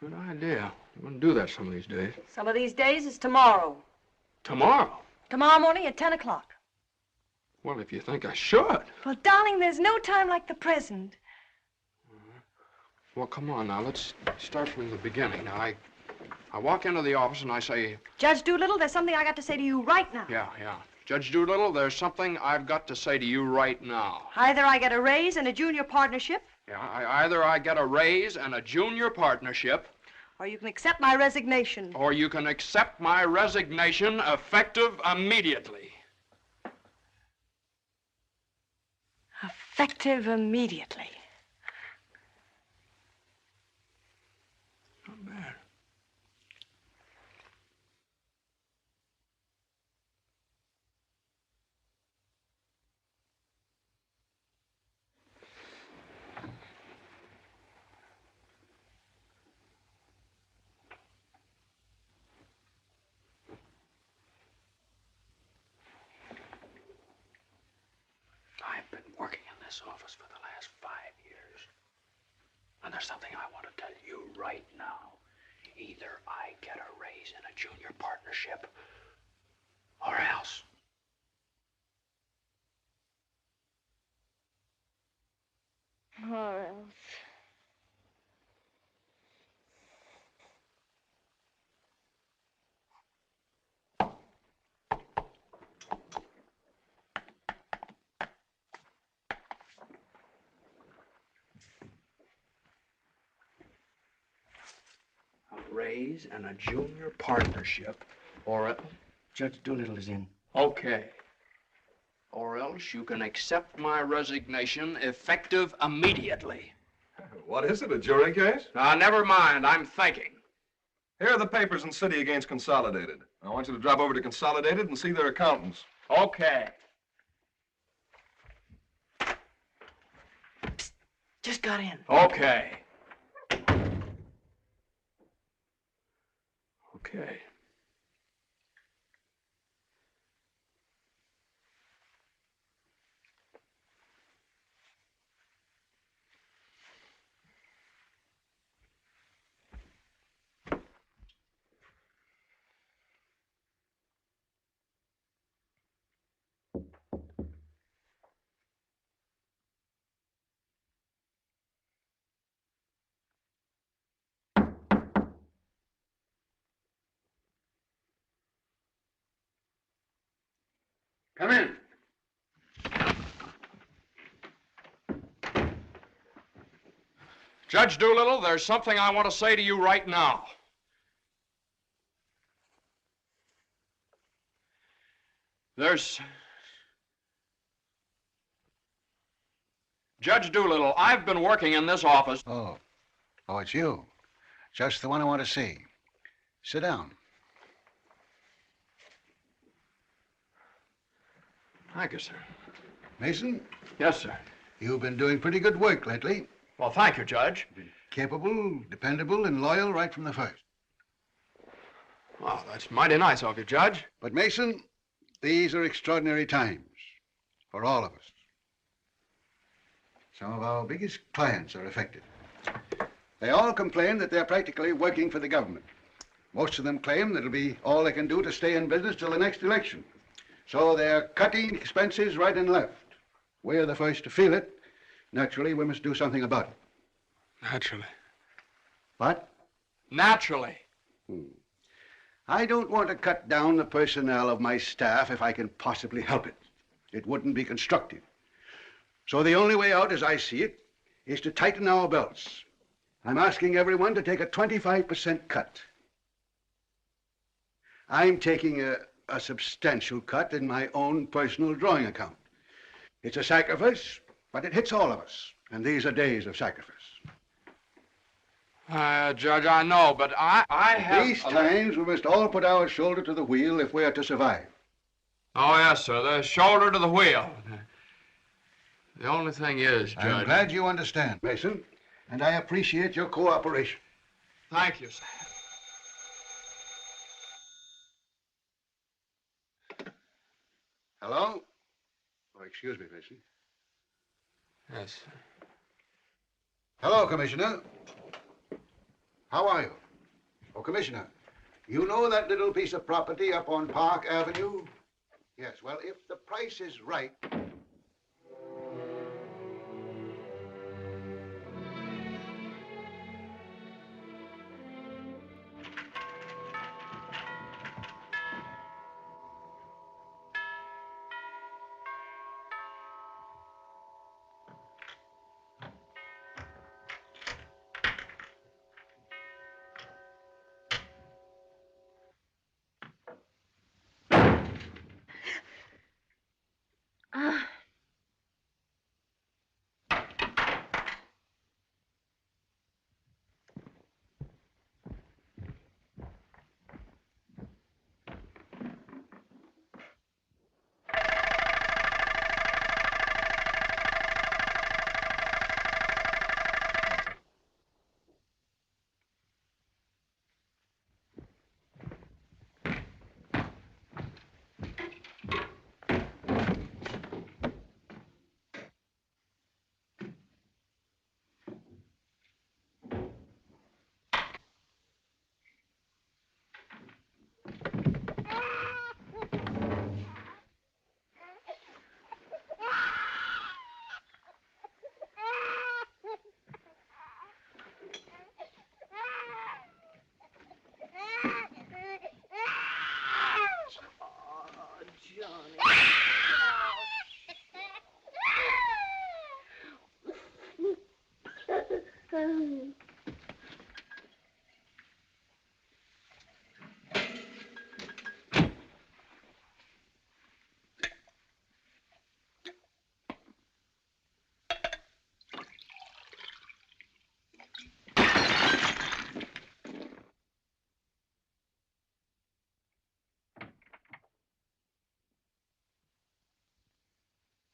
a good idea. I'm going to do that some of these days. Some of these days is tomorrow. Tomorrow? Tomorrow morning at 10 o'clock. Well, if you think I should. Well, darling, there's no time like the present. Well, come on now. Let's start from the beginning. Now, I walk into the office and I say... Judge Doolittle, there's something I got to say to you right now. Yeah. Judge Doolittle, there's something I've got to say to you right now. Either I get a raise and a junior partnership. Yeah, either I get a raise and a junior partnership. Or you can accept my resignation. Or you can accept my resignation effective immediately. Effective immediately. Not bad. I've been working in this office for the last 5 years. And there's something I want to tell you right now. Either I get a raise and a junior partnership, or else. Or else. A raise and a junior partnership, or else... Judge Doolittle is in. Okay. Or else you can accept my resignation effective immediately. What is it, a jury case? Never mind, I'm thinking. Here are the papers in City against Consolidated. I want you to drop over to Consolidated and see their accountants. Okay. Psst, just got in. Okay. Okay. Come in. Judge Doolittle, there's something I want to say to you right now. Judge Doolittle, I've been working in this office. Oh, it's you. Just the one I want to see. Sit down. Thank you, sir. Mason? Yes, sir. You've been doing pretty good work lately. Well, thank you, Judge. Capable, dependable, and loyal right from the first. Well, that's mighty nice of you, Judge. But, Mason, these are extraordinary times for all of us. Some of our biggest clients are affected. They all complain that they're practically working for the government. Most of them claim that it'll be all they can do to stay in business till the next election. So they're cutting expenses right and left. We're the first to feel it. Naturally, we must do something about it. Naturally. What? Naturally. I don't want to cut down the personnel of my staff if I can possibly help it. It wouldn't be constructive. So the only way out, as I see it, is to tighten our belts. I'm asking everyone to take a 25% cut. I'm taking a substantial cut in my own personal drawing account. It's a sacrifice, but it hits all of us, and these are days of sacrifice. Judge, I know, but I have... These times, we must all put our shoulder to the wheel if we are to survive. Oh, yes, sir. The shoulder to the wheel. The only thing is, Judge... I'm glad you understand, Mason, and I appreciate your cooperation. Thank you, sir. Hello? Oh, excuse me, Mason. Yes, sir. Hello, Commissioner. How are you? Oh, Commissioner, you know that little piece of property up on Park Avenue? Yes, well, if the price is right...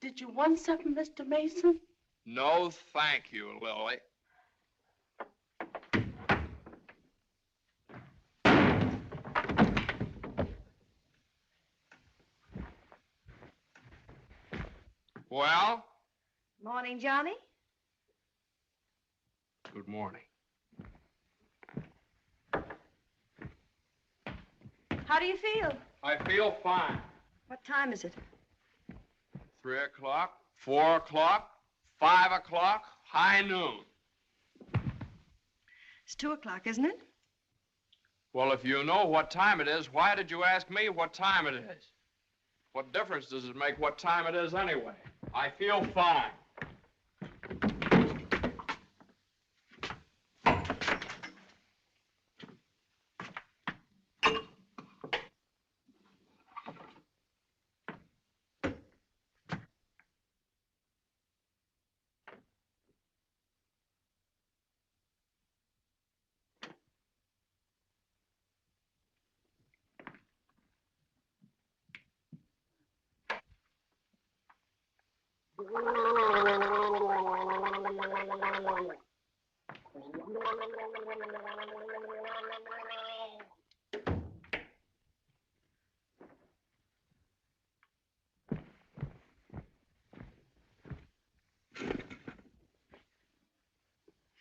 Did you want something, Mr. Mason? No, thank you, Lily. Well? Morning, Johnny. Good morning. How do you feel? I feel fine. What time is it? 3 o'clock, 4 o'clock, 5 o'clock, high noon. It's 2 o'clock, isn't it? Well, if you know what time it is, why did you ask me what time it is? What difference does it make what time it is anyway? I feel fine.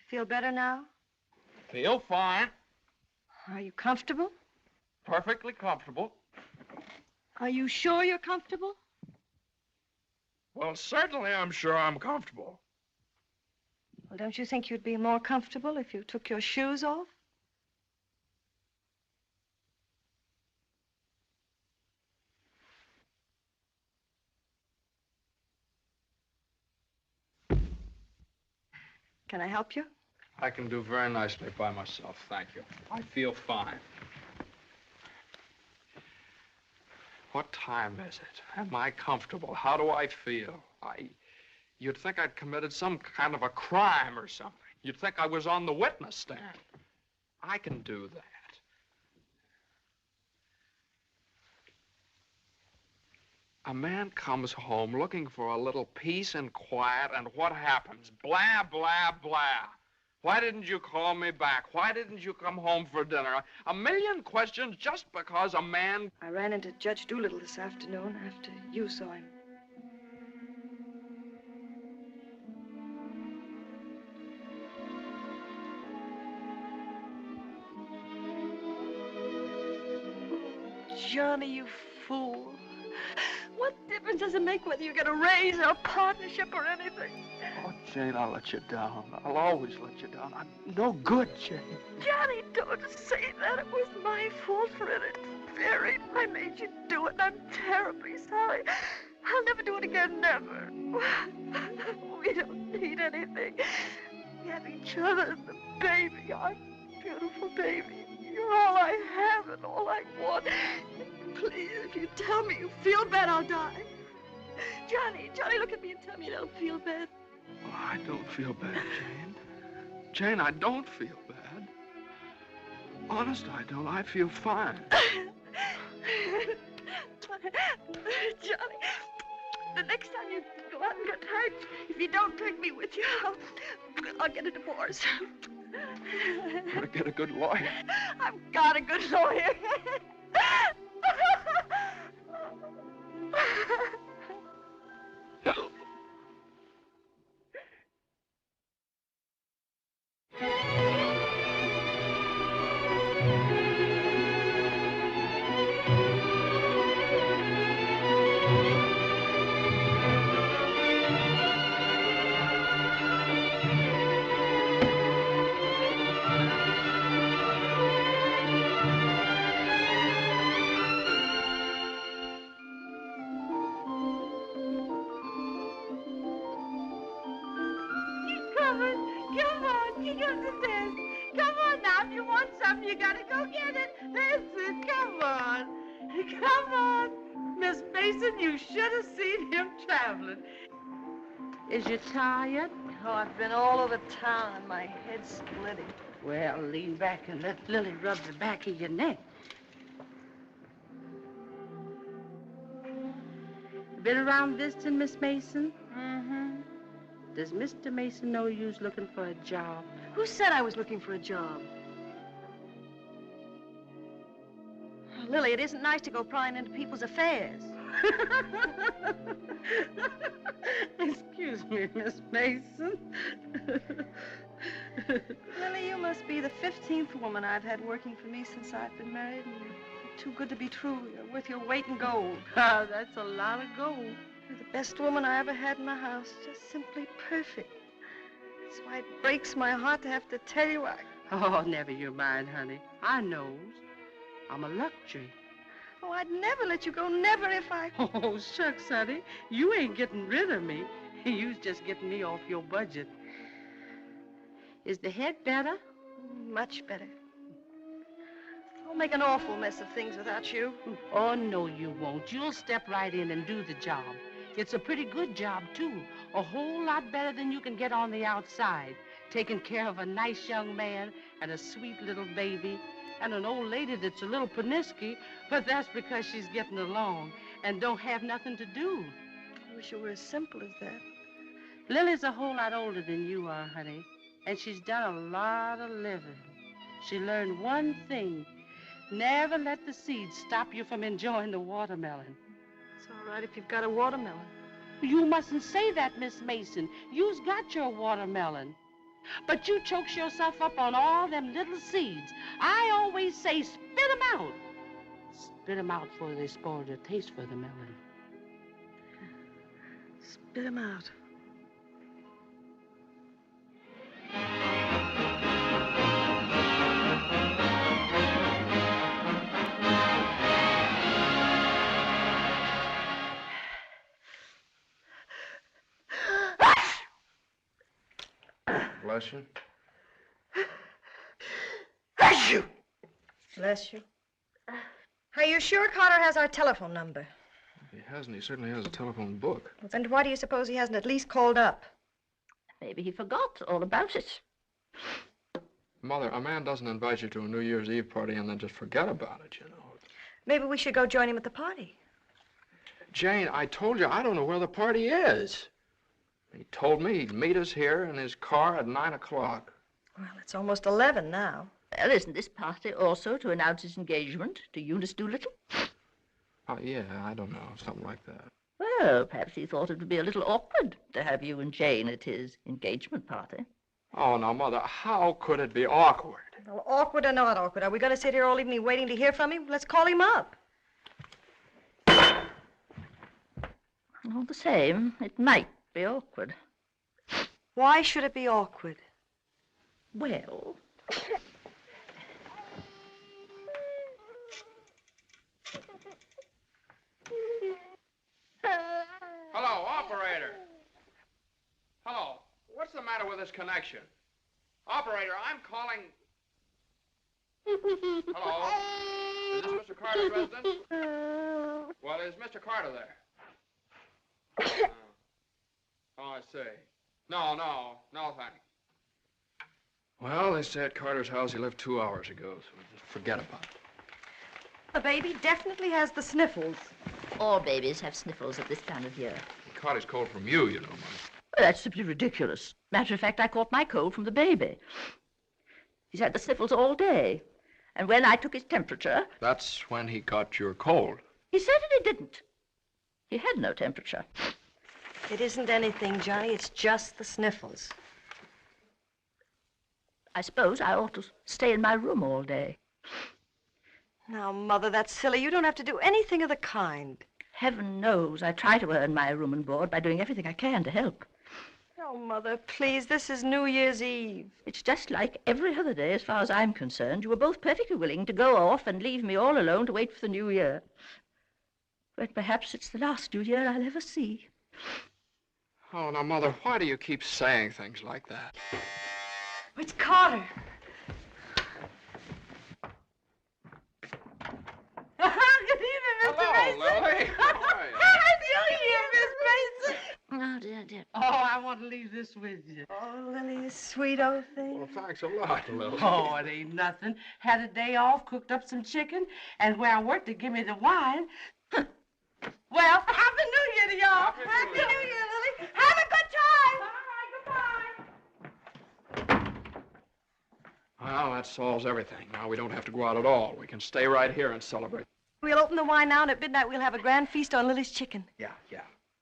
Feel better now? Feel fine. Are you comfortable? Perfectly comfortable. Are you sure you're comfortable? Well, certainly I'm sure I'm comfortable. Well, don't you think you'd be more comfortable if you took your shoes off? Can I help you? I can do very nicely by myself, thank you. I feel fine. What time is it? Am I comfortable? How do I feel? You'd think I'd committed some kind of a crime or something. You'd think I was on the witness stand. I can do that. A man comes home looking for a little peace and quiet, and what happens? Blah, blah, blah. Why didn't you call me back? Why didn't you come home for dinner? A million questions just because a man... I ran into Judge Doolittle this afternoon after you saw him. Johnny, you fool. What difference does it make whether you get a raise or a partnership or anything? Oh, Jane, I'll let you down. I'll always let you down. I'm no good, Jane. Johnny, don't say that. It was my fault for it. It's buried. I made you do it, and I'm terribly sorry. I'll never do it again, never. We don't need anything. We have each other and the baby, our beautiful baby. You're all I have and all I want. Please, if you tell me you feel bad, I'll die. Johnny, look at me and tell me you don't feel bad. Oh, I don't feel bad, Jane. Jane, I don't feel bad. Honest, I don't. I feel fine. Johnny, the next time you go out and get hurt, if you don't take me with you, I'll get a divorce. I'm gonna get a good lawyer. I've got a good lawyer. Is you tired? Oh, I've been all over town and my head's splitting. Well, lean back and let Lily rub the back of your neck. Been around visiting, Miss Mason? Mm-hmm. Does Mr. Mason know you's looking for a job? Who said I was looking for a job? Oh, Lily, it isn't nice to go prying into people's affairs. Excuse me, Miss Mason. Lily, you must be the 15th woman I've had working for me since I've been married, and you're too good to be true. You're worth your weight in gold. Ah, that's a lot of gold. You're the best woman I ever had in my house. Just simply perfect. That's why it breaks my heart to have to tell you Oh, never you mind, honey. I knows. I'm a luxury. Oh, I'd never let you go, never if I... Oh, shucks, honey. You ain't getting rid of me. You's just getting me off your budget. Is the head better? Much better. I'll make an awful mess of things without you. Oh, no, you won't. You'll step right in and do the job. It's a pretty good job, too. A whole lot better than you can get on the outside. Taking care of a nice young man and a sweet little baby. And an old lady that's a little pernisky, but that's because she's getting along and don't have nothing to do. I wish it were as simple as that. Lily's a whole lot older than you are, honey, and she's done a lot of living. She learned one thing. Never let the seeds stop you from enjoying the watermelon. It's all right if you've got a watermelon. You mustn't say that, Miss Mason. You's got your watermelon. But you chokes yourself up on all them little seeds. I always say spit them out. Spit them out before they spoil your taste for the melon. Spit them out. Bless you. Bless you! Bless you. Are you sure Carter has our telephone number? If he hasn't, he certainly has a telephone book. And why do you suppose he hasn't at least called up? Maybe he forgot all about it. Mother, a man doesn't invite you to a New Year's Eve party and then just forget about it, you know. Maybe we should go join him at the party. Jane, I told you I don't know where the party is. He told me he'd meet us here in his car at 9 o'clock. Well, it's almost 11 now. Well, isn't this party also to announce his engagement to Eunice Doolittle? Oh, yeah, I don't know, something like that. Well, perhaps he thought it would be a little awkward to have you and Jane at his engagement party. Oh, now, Mother, how could it be awkward? Well, awkward or not awkward, are we going to sit here all evening waiting to hear from him? Let's call him up. All the same, it might be awkward. Why should it be awkward? Well... Hello, operator. Hello. What's the matter with this connection? Operator, I'm calling... Hello? Is this Mr. Carter's residence? Well, is Mr. Carter there? Oh, I see. No, thanks. Well, they say at Carter's house he left 2 hours ago, so just forget about it. The baby definitely has the sniffles. All babies have sniffles at this time of year. He caught his cold from you, you know, Mother. Well, that's simply ridiculous. Matter of fact, I caught my cold from the baby. He's had the sniffles all day. And when I took his temperature... That's when he got your cold. He certainly didn't. He had no temperature. It isn't anything, Johnny. It's just the sniffles. I suppose I ought to stay in my room all day. Now, Mother, that's silly. You don't have to do anything of the kind. Heaven knows I try to earn my room and board by doing everything I can to help. Oh, Mother, please, this is New Year's Eve. It's just like every other day as far as I'm concerned. You were both perfectly willing to go off and leave me all alone to wait for the New Year. But perhaps it's the last New Year I'll ever see. Oh, now, Mother, why do you keep saying things like that? It's Carter. Good evening, Mr. Mason. Hello, Lily. Happy New Year, Miss Mason. Oh, dear. Oh, I want to leave this with you. Oh, Lily, you sweet old thing. Well, thanks a lot, Lily. Oh, it ain't nothing. Had a day off, cooked up some chicken, and where I worked, they give me the wine. Well, Happy New Year to y'all. Happy New Year, Lily. Have a good time. Well, that solves everything. Now we don't have to go out at all. We can stay right here and celebrate. We'll open the wine now, and at midnight we'll have a grand feast on Lily's chicken. Yeah.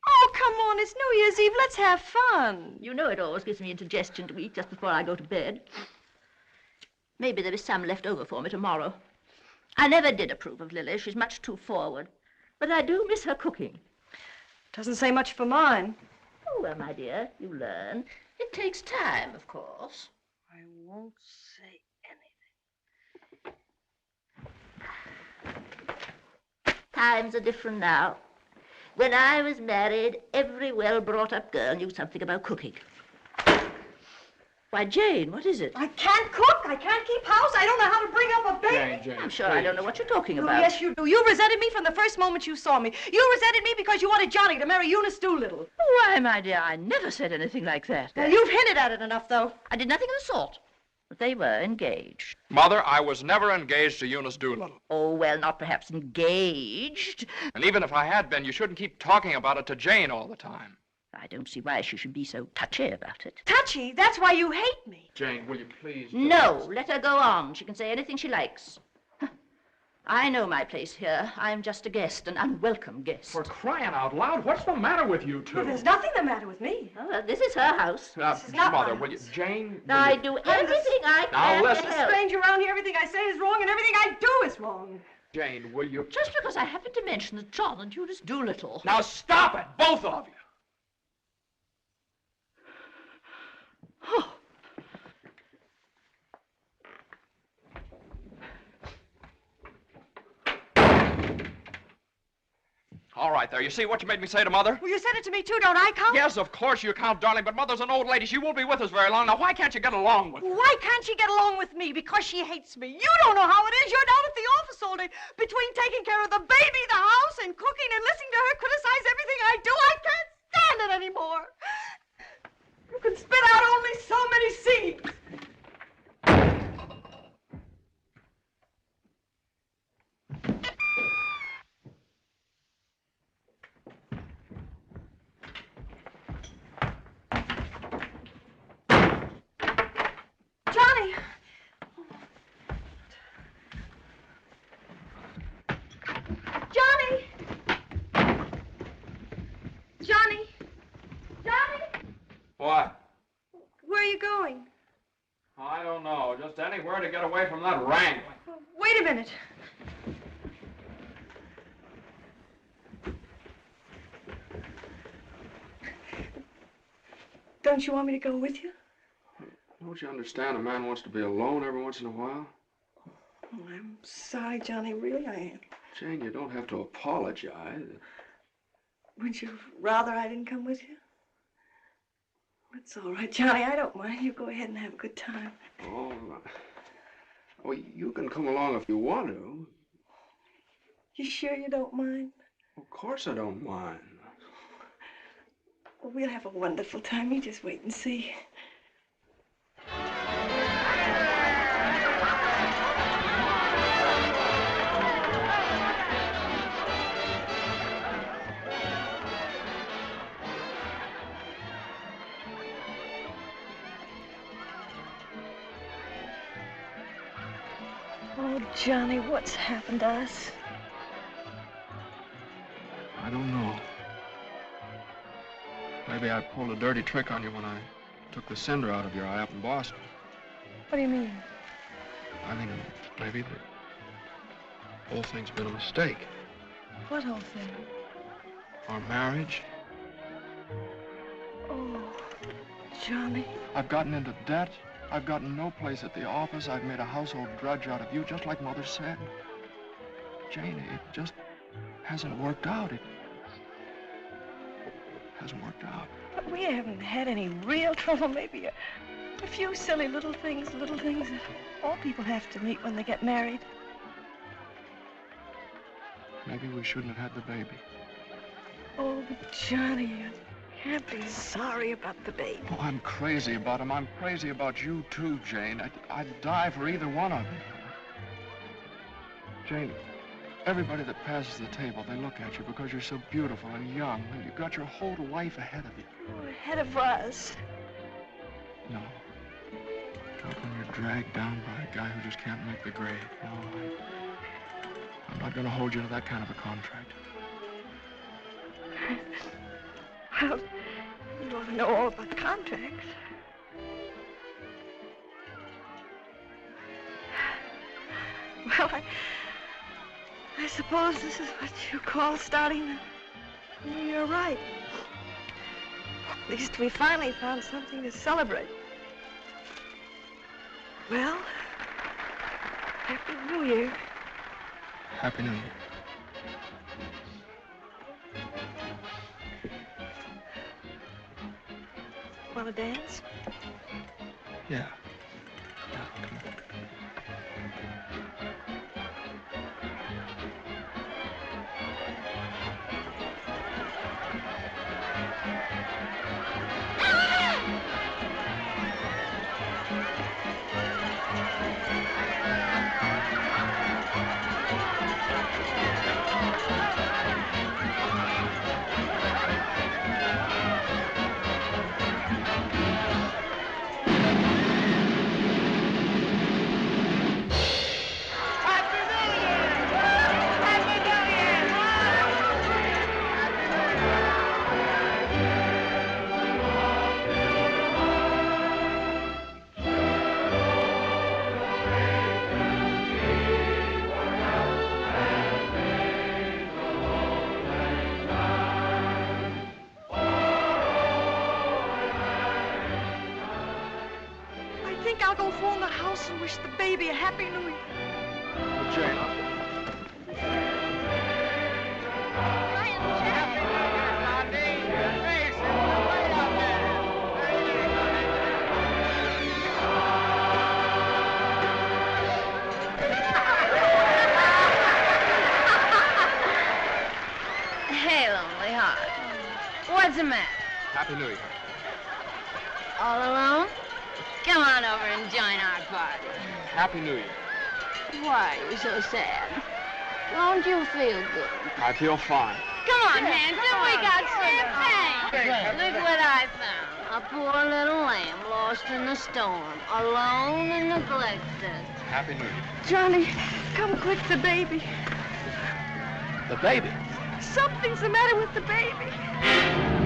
Oh, come on. It's New Year's Eve. Let's have fun. You know it always gives me indigestion to eat just before I go to bed. Maybe there is some left over for me tomorrow. I never did approve of Lily. She's much too forward. But I do miss her cooking. Doesn't say much for mine. Oh, well, my dear, you learn. It takes time, of course. I won't say anything. Times are different now. When I was married, every well-brought-up girl knew something about cooking. Why, Jane, what is it? I can't cook. I can't keep house. I don't know how to bring up a baby. Jane, I'm sure I don't know what you're talking Oh, about. yes, you do. You resented me from the first moment you saw me. You resented me because you wanted Johnny to marry Eunice Doolittle. Why, my dear, I never said anything like that. Well, you've hinted at it enough, though. I did nothing of the sort. But they were engaged. Mother, I was never engaged to Eunice Doolittle. Oh, well, not perhaps engaged. And even if I had been, you shouldn't keep talking about it to Jane all the time. I don't see why she should be so touchy about it. Touchy? That's why you hate me. Jane, will you please... No, let her go on. She can say anything she likes. I know my place here. I'm just a guest, an unwelcome guest. For crying out loud, what's the matter with you two? Well, there's nothing the matter with me. Oh, well, this is her house. This is not Mother, my will you... house. Jane, I do everything I can listen. to There's a help. stranger around here. Everything I say is wrong, and everything I do is wrong. Jane, will you... Just because I happened to mention that John and Eunice Doolittle. Now stop it, both of you. Oh. All right, there. You see what you made me say to Mother? Well, you said it to me, too. Don't I count? Yes, of course you count, darling, but Mother's an old lady. She won't be with us very long. Now, why can't you get along with her? Why can't she get along with me? Because she hates me. You don't know how it is. You're down at the office all day. Between taking care of the baby, the house, and cooking and listening to her criticize everything I do, I can't stand it anymore. You can spit out only so many seeds. Johnny! Johnny! What? Where are you going? I don't know. Just anywhere to get away from that wrangling. Wait a minute. Don't you want me to go with you? Don't you understand? A man wants to be alone every once in a while. Oh, I'm sorry, Johnny. Really, I am. Jane, you don't have to apologize. Would you rather I didn't come with you? It's all right, Johnny. I don't mind. You go ahead and have a good time. Oh, well, you can come along if you want to. You sure you don't mind? Of course I don't mind. Well, we'll have a wonderful time. You just wait and see. Oh, Johnny, what's happened to us? I don't know. Maybe I pulled a dirty trick on you when I took the cinder out of your eye up in Boston. What do you mean? I mean, maybe the whole thing's been a mistake. What whole thing? Our marriage. Oh, Johnny. I've gotten into debt. I've gotten no place at the office. I've made a household drudge out of you, just like Mother said. Jane, it just hasn't worked out. It hasn't worked out. But we haven't had any real trouble. Maybe a few silly little things that all people have to meet when they get married. Maybe we shouldn't have had the baby. Oh, Johnny, you can't be sorry about the baby. Oh, I'm crazy about him. I'm crazy about you, too, Jane. I'd die for either one of you. Jane, everybody that passes the table, they look at you because you're so beautiful and young, and you've got your whole life ahead of you. Oh, ahead of us. No. Not when you're dragged down by a guy who just can't make the grade. No, I'm not going to hold you to that kind of a contract. Well, you ought to know all about contracts. Well, I suppose this is what you call starting the new year right. At least we finally found something to celebrate. Well, Happy New Year. Happy New Year. Want to dance? Yeah. I'll go phone the house and wish the baby a Happy New Year. Jane. Hey, lonely heart. What's the matter? Happy New Year. All alone? Come on over and join our party. Happy New Year. Why are you so sad? Don't you feel good? I feel fine. Come on, Hanson, we got champagne. Look what I found. A poor little lamb lost in the storm, alone and neglected. Happy New Year. Johnny, come quick, the baby. The baby? Something's the matter with the baby.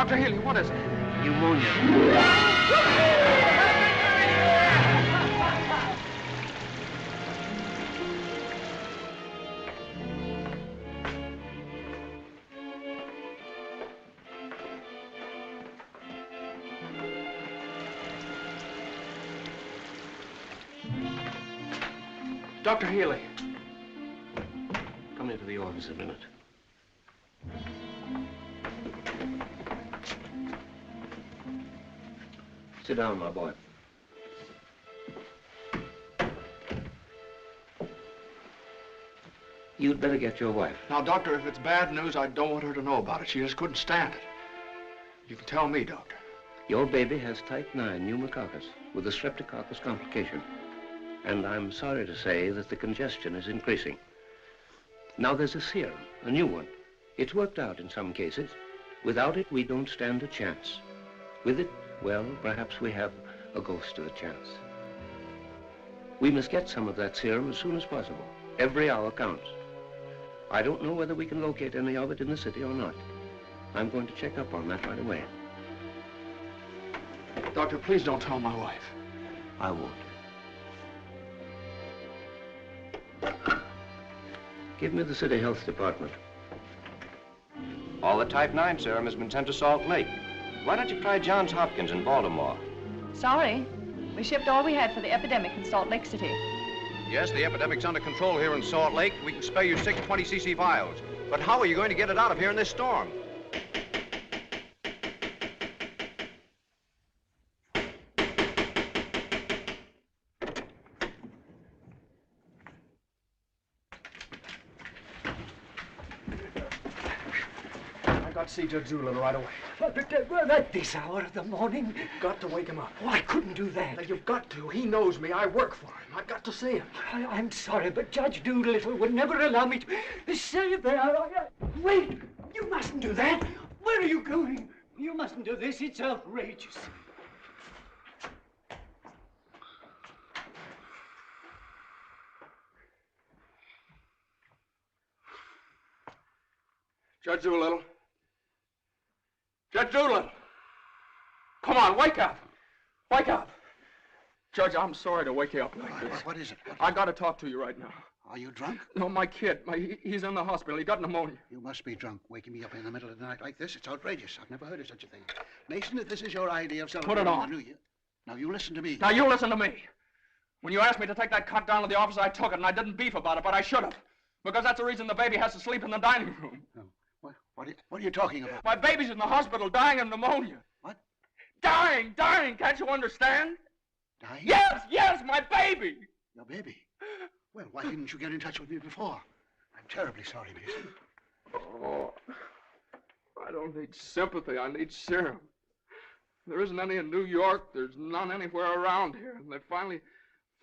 Dr. Healy, what is it? Pneumonia. Dr. Healy. Come into the office a minute. Sit down, my boy. You'd better get your wife. Now, Doctor, if it's bad news, I don't want her to know about it. She just couldn't stand it. You can tell me, Doctor. Your baby has type 9 pneumococcus with a streptococcus complication. And I'm sorry to say that the congestion is increasing. Now there's a serum, a new one. It's worked out in some cases. Without it, we don't stand a chance. With it, well, perhaps we have a ghost of a chance. We must get some of that serum as soon as possible. Every hour counts. I don't know whether we can locate any of it in the city or not. I'm going to check up on that right away. Doctor, please don't tell my wife. I won't. Give me the City Health Department. All the type 9 serum has been sent to Salt Lake. Why don't you try Johns Hopkins in Baltimore? Sorry. We shipped all we had for the epidemic in Salt Lake City. Yes, the epidemic's under control here in Salt Lake. We can spare you 6 20cc vials. But how are you going to get it out of here in this storm? I got to see Judge Doolittle right away. But at this hour of the morning? You've got to wake him up. Oh, I couldn't do that. Now, you've got to. He knows me. I work for him. I've got to see him. I'm sorry, but Judge Doolittle would never allow me to say there. Wait! You mustn't do that. Where are you going? You mustn't do this. It's outrageous. Judge Doolittle. Judge Doolittle! Come on, wake up! Wake up! Judge, I'm sorry to wake you up like this. What is it? I got to talk to you right now. Are you drunk? No, my kid. He's in the hospital. He got pneumonia. You must be drunk, waking me up in the middle of the night like this. It's outrageous. I've never heard of such a thing. Mason, if this is your idea of celebrating on. the New Year... Now, you listen to me. Now, you listen to me. When you asked me to take that cut down to the office, I took it, and I didn't beef about it, but I should have. Because that's the reason the baby has to sleep in the dining room. No. What are you talking about? My baby's in the hospital dying of pneumonia. What? Dying! Can't you understand? Dying? Yes, my baby! Your baby? Well, why didn't you get in touch with me before? I'm terribly sorry, Mason. Oh, I don't need sympathy. I need serum. There isn't any in New York. There's none anywhere around here. And they finally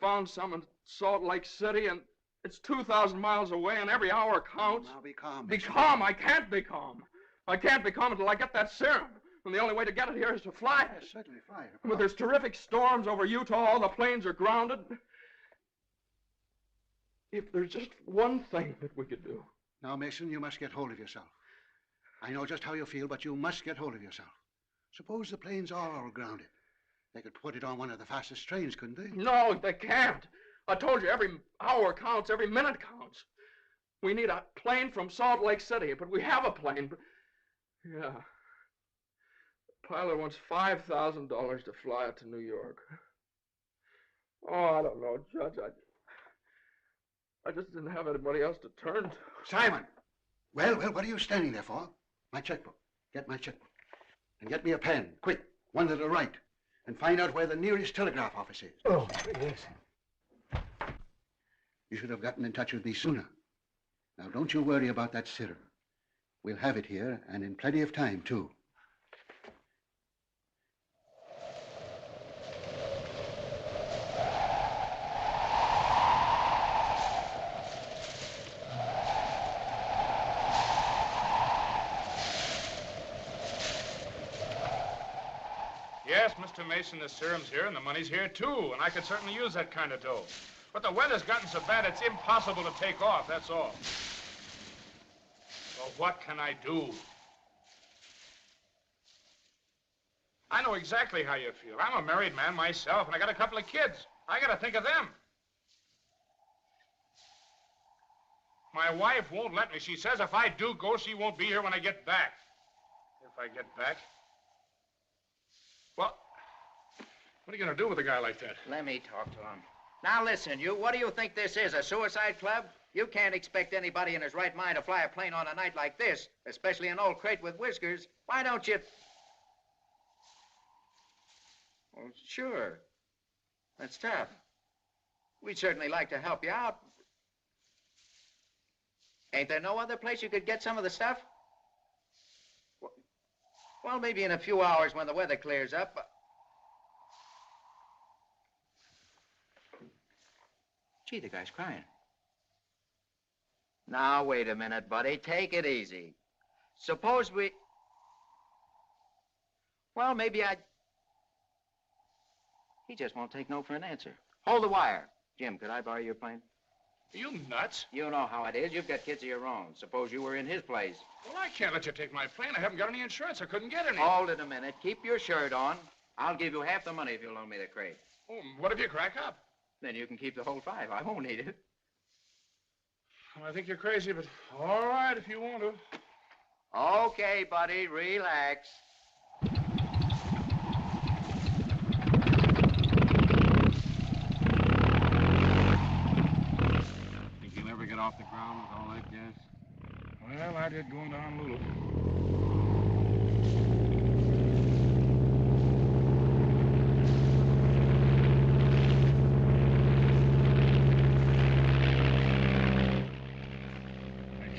found some in Salt Lake City, and it's 2,000 miles away, and every hour counts. Now, be calm. Be calm. I can't be calm. I can't be calm until I get that serum. And the only way to get it here is to fly it. Yes, certainly fly it. But there's terrific storms over Utah. All the planes are grounded. If there's just one thing that we could do. Now, Mason, you must get hold of yourself. I know just how you feel, but you must get hold of yourself. Suppose the planes are all grounded. They could put it on one of the fastest trains, couldn't they? No, they can't. I told you, every hour counts, every minute counts. We need a plane from Salt Lake City, but we have a plane. But... Yeah. The pilot wants $5,000 to fly it to New York. Oh, I don't know, Judge. I just didn't have anybody else to turn to. Simon! Well, what are you standing there for? My checkbook. Get my checkbook. And get me a pen, quick, one that'll write. And find out where the nearest telegraph office is. Oh, yes. You should have gotten in touch with me sooner. Now, don't you worry about that serum. We'll have it here, and in plenty of time, too. Yes, Mr. Mason, the serum's here and the money's here, too, and I could certainly use that kind of dough. But the weather's gotten so bad it's impossible to take off, that's all. Well, what can I do? I know exactly how you feel. I'm a married man myself, and I got a couple of kids. I gotta think of them. My wife won't let me. She says if I do go, she won't be here when I get back. If I get back? Well, what are you gonna do with a guy like that? Let me talk to him. Now listen, you, what do you think this is, a suicide club? You can't expect anybody in his right mind to fly a plane on a night like this, especially an old crate with whiskers. Why don't you... Well, sure. That's tough. We'd certainly like to help you out. Ain't there no other place you could get some of the stuff? Well, maybe in a few hours when the weather clears up. Gee, the guy's crying. Now, wait a minute, buddy. Take it easy. Suppose we... Well, maybe I... He just won't take no for an answer. Hold the wire. Jim, could I borrow your plane? Are you nuts? You know how it is. You've got kids of your own. Suppose you were in his place. Well, I can't let you take my plane. I haven't got any insurance. I couldn't get any. Hold it a minute. Keep your shirt on. I'll give you half the money if you'll loan me the crate. Oh, what if you crack up? Then you can keep the whole 5. I won't need it. Well, I think you're crazy, but all right if you want to. Okay, buddy. Relax. Think you'll ever get off the ground with all that gas? Well, I did going down a little.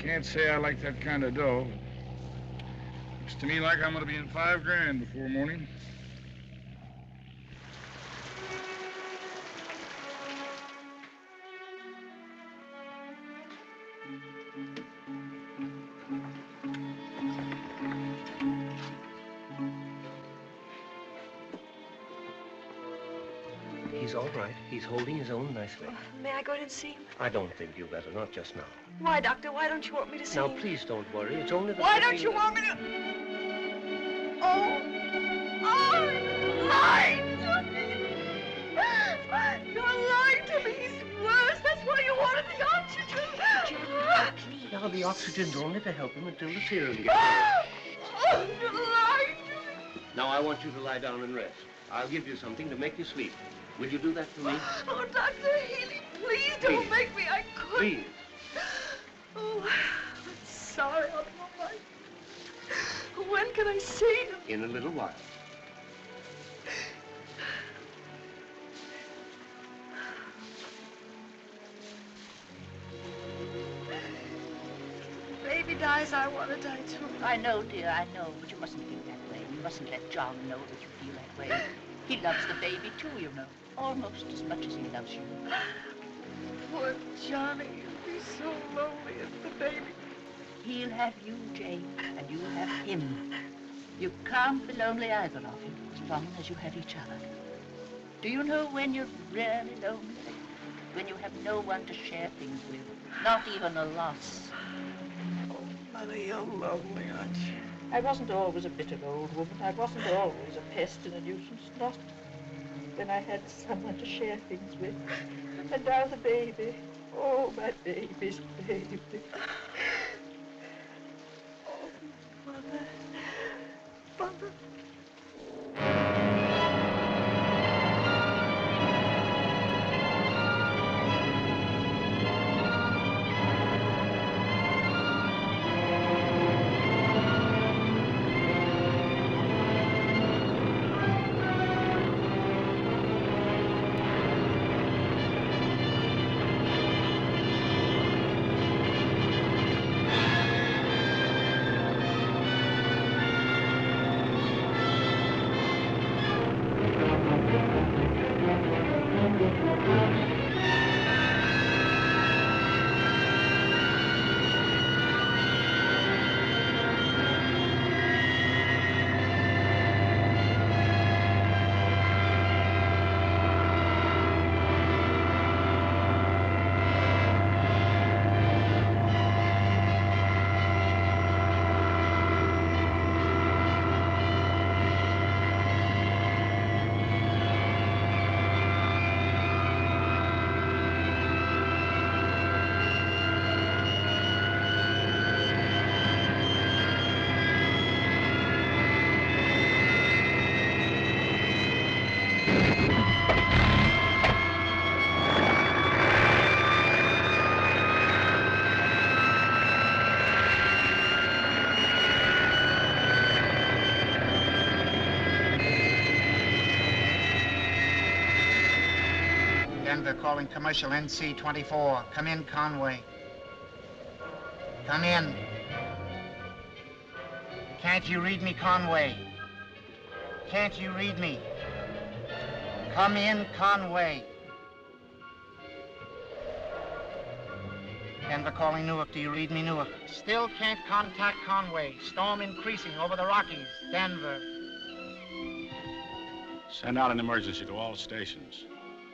Can't say I like that kind of dough. Looks to me like I'm going to be in $5 grand before morning. He's all right. He's holding his own nicely. May I go in and see him? I don't think you better, not just now. Why, Doctor? Why don't you want me to see Now, him? please don't worry. It's only the... Why don't you want me to... Oh, you lied to me. You're lying to me. He's worse. That's why you wanted the oxygen. Now, the oxygen's only to help him until the serum gets there. Oh, you lied to me. Now, I want you to lie down and rest. I'll give you something to make you sleep. Will you do that for me? Oh, Dr. Healy, please don't make me. I couldn't. Please. Oh, I'm sorry. I'll be all right. When can I see him? In a little while. Baby dies, I want to die too. I know, dear, I know, but you mustn't feel that way. You mustn't let John know that you feel that way. He loves the baby, too, you know. Almost as much as he loves you. Poor Johnny, he'll be so lonely as the baby. He'll have you, Jane, and you'll have him. You can't be lonely either of you, as long as you have each other. Do you know when you're really lonely? When you have no one to share things with, not even a loss. Oh, Mother, you're lonely, aren't you? I wasn't always a bitter old woman. I wasn't always a pest and a nuisance. Not when I had someone to share things with. And now the baby. Oh, my baby's baby. Oh, Mother. Mother. Denver calling commercial NC-24. Come in, Conway. Come in. Can't you read me, Conway? Can't you read me? Come in, Conway. Denver calling Newark. Do you read me, Newark? Still can't contact Conway. Storm increasing over the Rockies. Denver. Send out an emergency to all stations.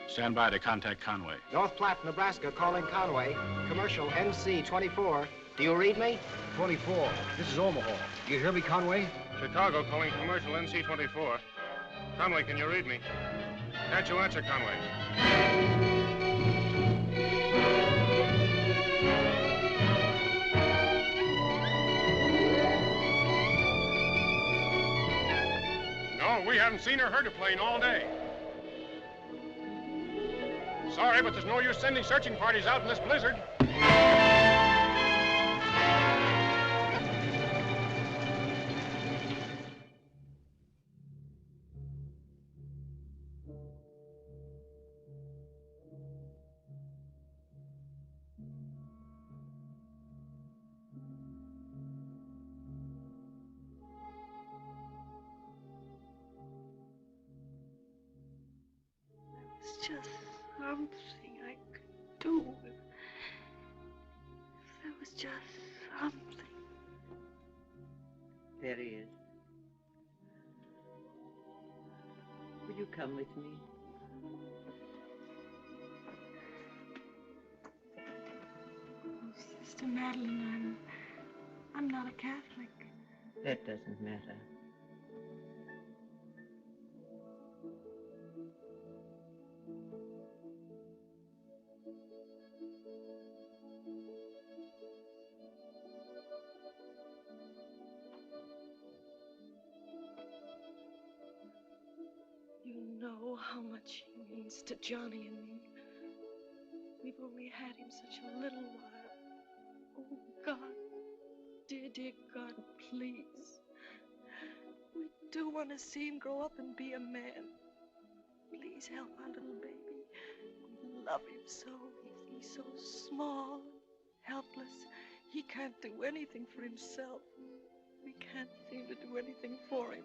Stand by to contact Conway. North Platte, Nebraska, calling Conway. Commercial NC-24. Do you read me? 24. This is Omaha. Do you hear me, Conway? Chicago calling commercial NC-24. Conway, can you read me? Can't you answer, Conway? No, we haven't seen or heard a plane all day. Sorry, but there's no use sending searching parties out in this blizzard. It's just something I could do. If there was just something. There he is. Will you come with me? Oh, Sister Madeline, I'm not a Catholic. That doesn't matter. You know how much he means to Johnny and me. We've only had him such a little while. Oh, God, dear, dear God, please. We do want to see him grow up and be a man. Please help our little baby. We love him so. He's so small, helpless. He can't do anything for himself. We can't seem to do anything for him.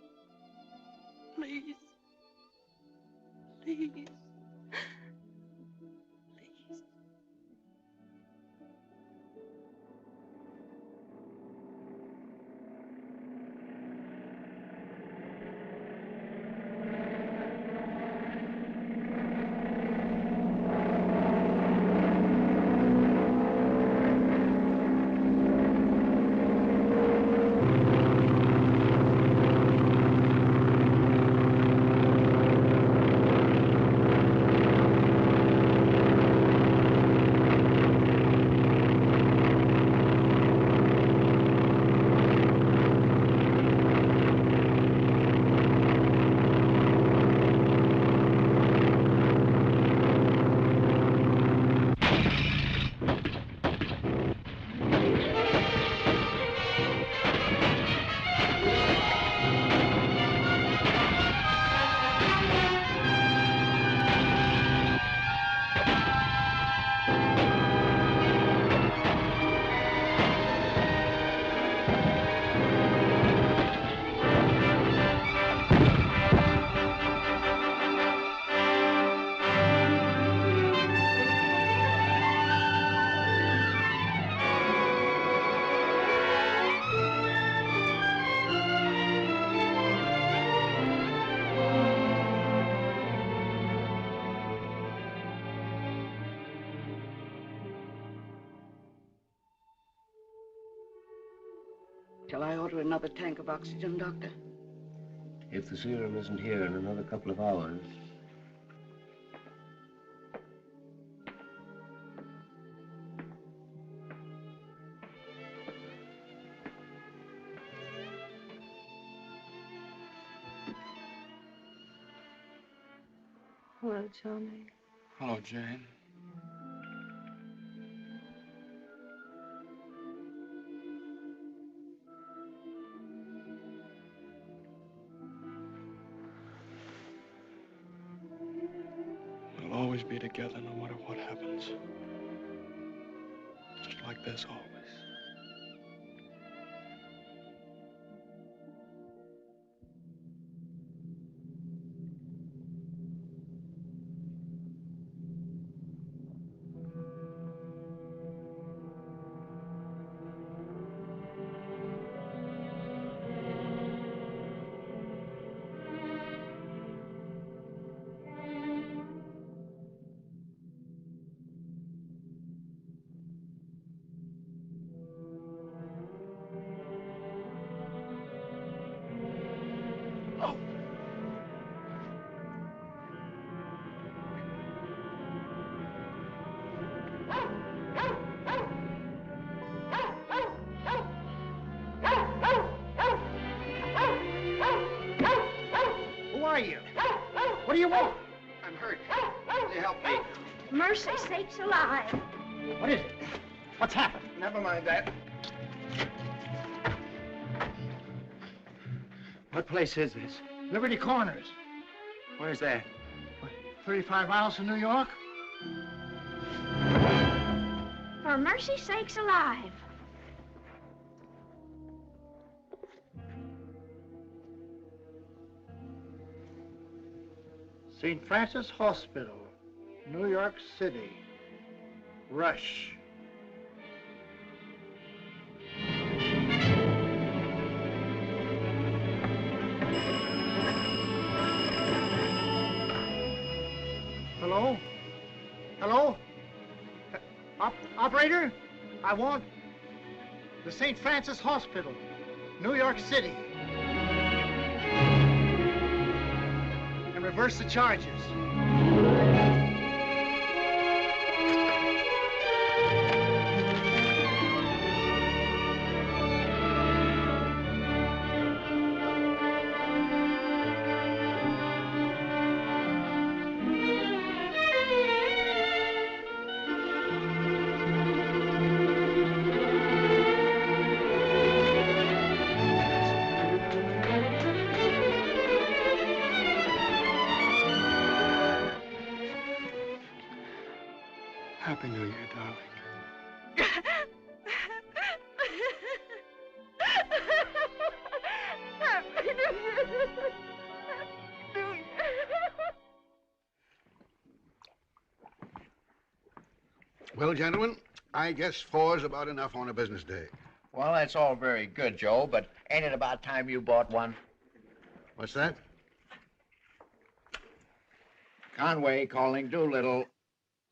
Please. Please. Please. Shall I order another tank of oxygen, Doctor? If the serum isn't here in another couple of hours. Hello, Johnny. Hello, Jane. always be together no matter what happens. Just like this always. Who are you? What do you want? I'm hurt. Can you help me? Mercy sakes alive. What is it? What's happened? Never mind that. What place is this? Liberty Corners. Where's that? 35 miles from New York? For mercy sakes alive. St. Francis Hospital, New York City. Rush. Hello? Hello? Operator? I want the St. Francis Hospital, New York City. And reverse the charges. Happy New Year, darling. Well, gentlemen, I guess 4's about enough on a business day. Well, that's all very good, Joe, but ain't it about time you bought one? What's that? Conway calling Doolittle.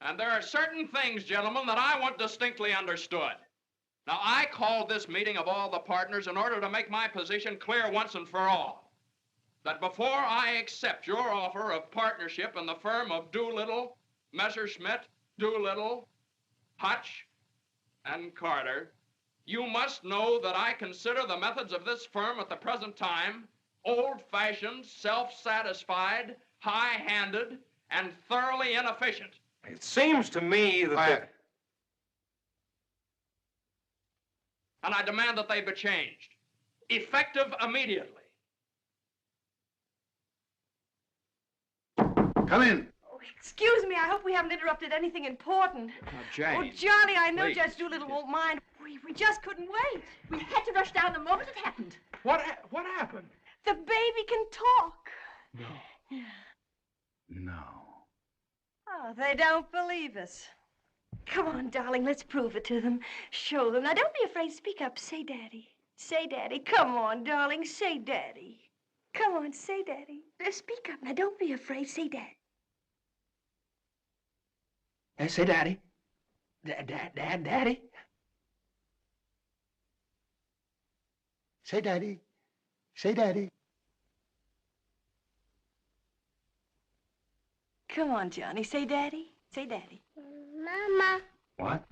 And there are certain things, gentlemen, that I want distinctly understood. Now, I called this meeting of all the partners in order to make my position clear once and for all. That before I accept your offer of partnership in the firm of Doolittle, Messerschmitt, Doolittle, Hutch, and Carter, you must know that I consider the methods of this firm at the present time old-fashioned, self-satisfied, high-handed, and thoroughly inefficient. It seems to me that... Quiet. And I demand that they be changed, effective immediately. Come in. Oh, excuse me, I hope we haven't interrupted anything important. Jane. Oh, Johnny, I know Please. Judge Doolittle won't mind. We just couldn't wait. We had to rush down the moment it happened. What happened? The baby can talk. No. Oh, they don't believe us. Come on, darling, let's prove it to them. Show them. Now, don't be afraid. Speak up. Say Daddy. Say Daddy. Come on, darling. Say Daddy. Come on, say Daddy. Speak up. Now, don't be afraid. Say Daddy. Say Daddy. Daddy. Say Daddy. Say Daddy. Come on, Johnny. Say Daddy. Say Daddy. Mama. What?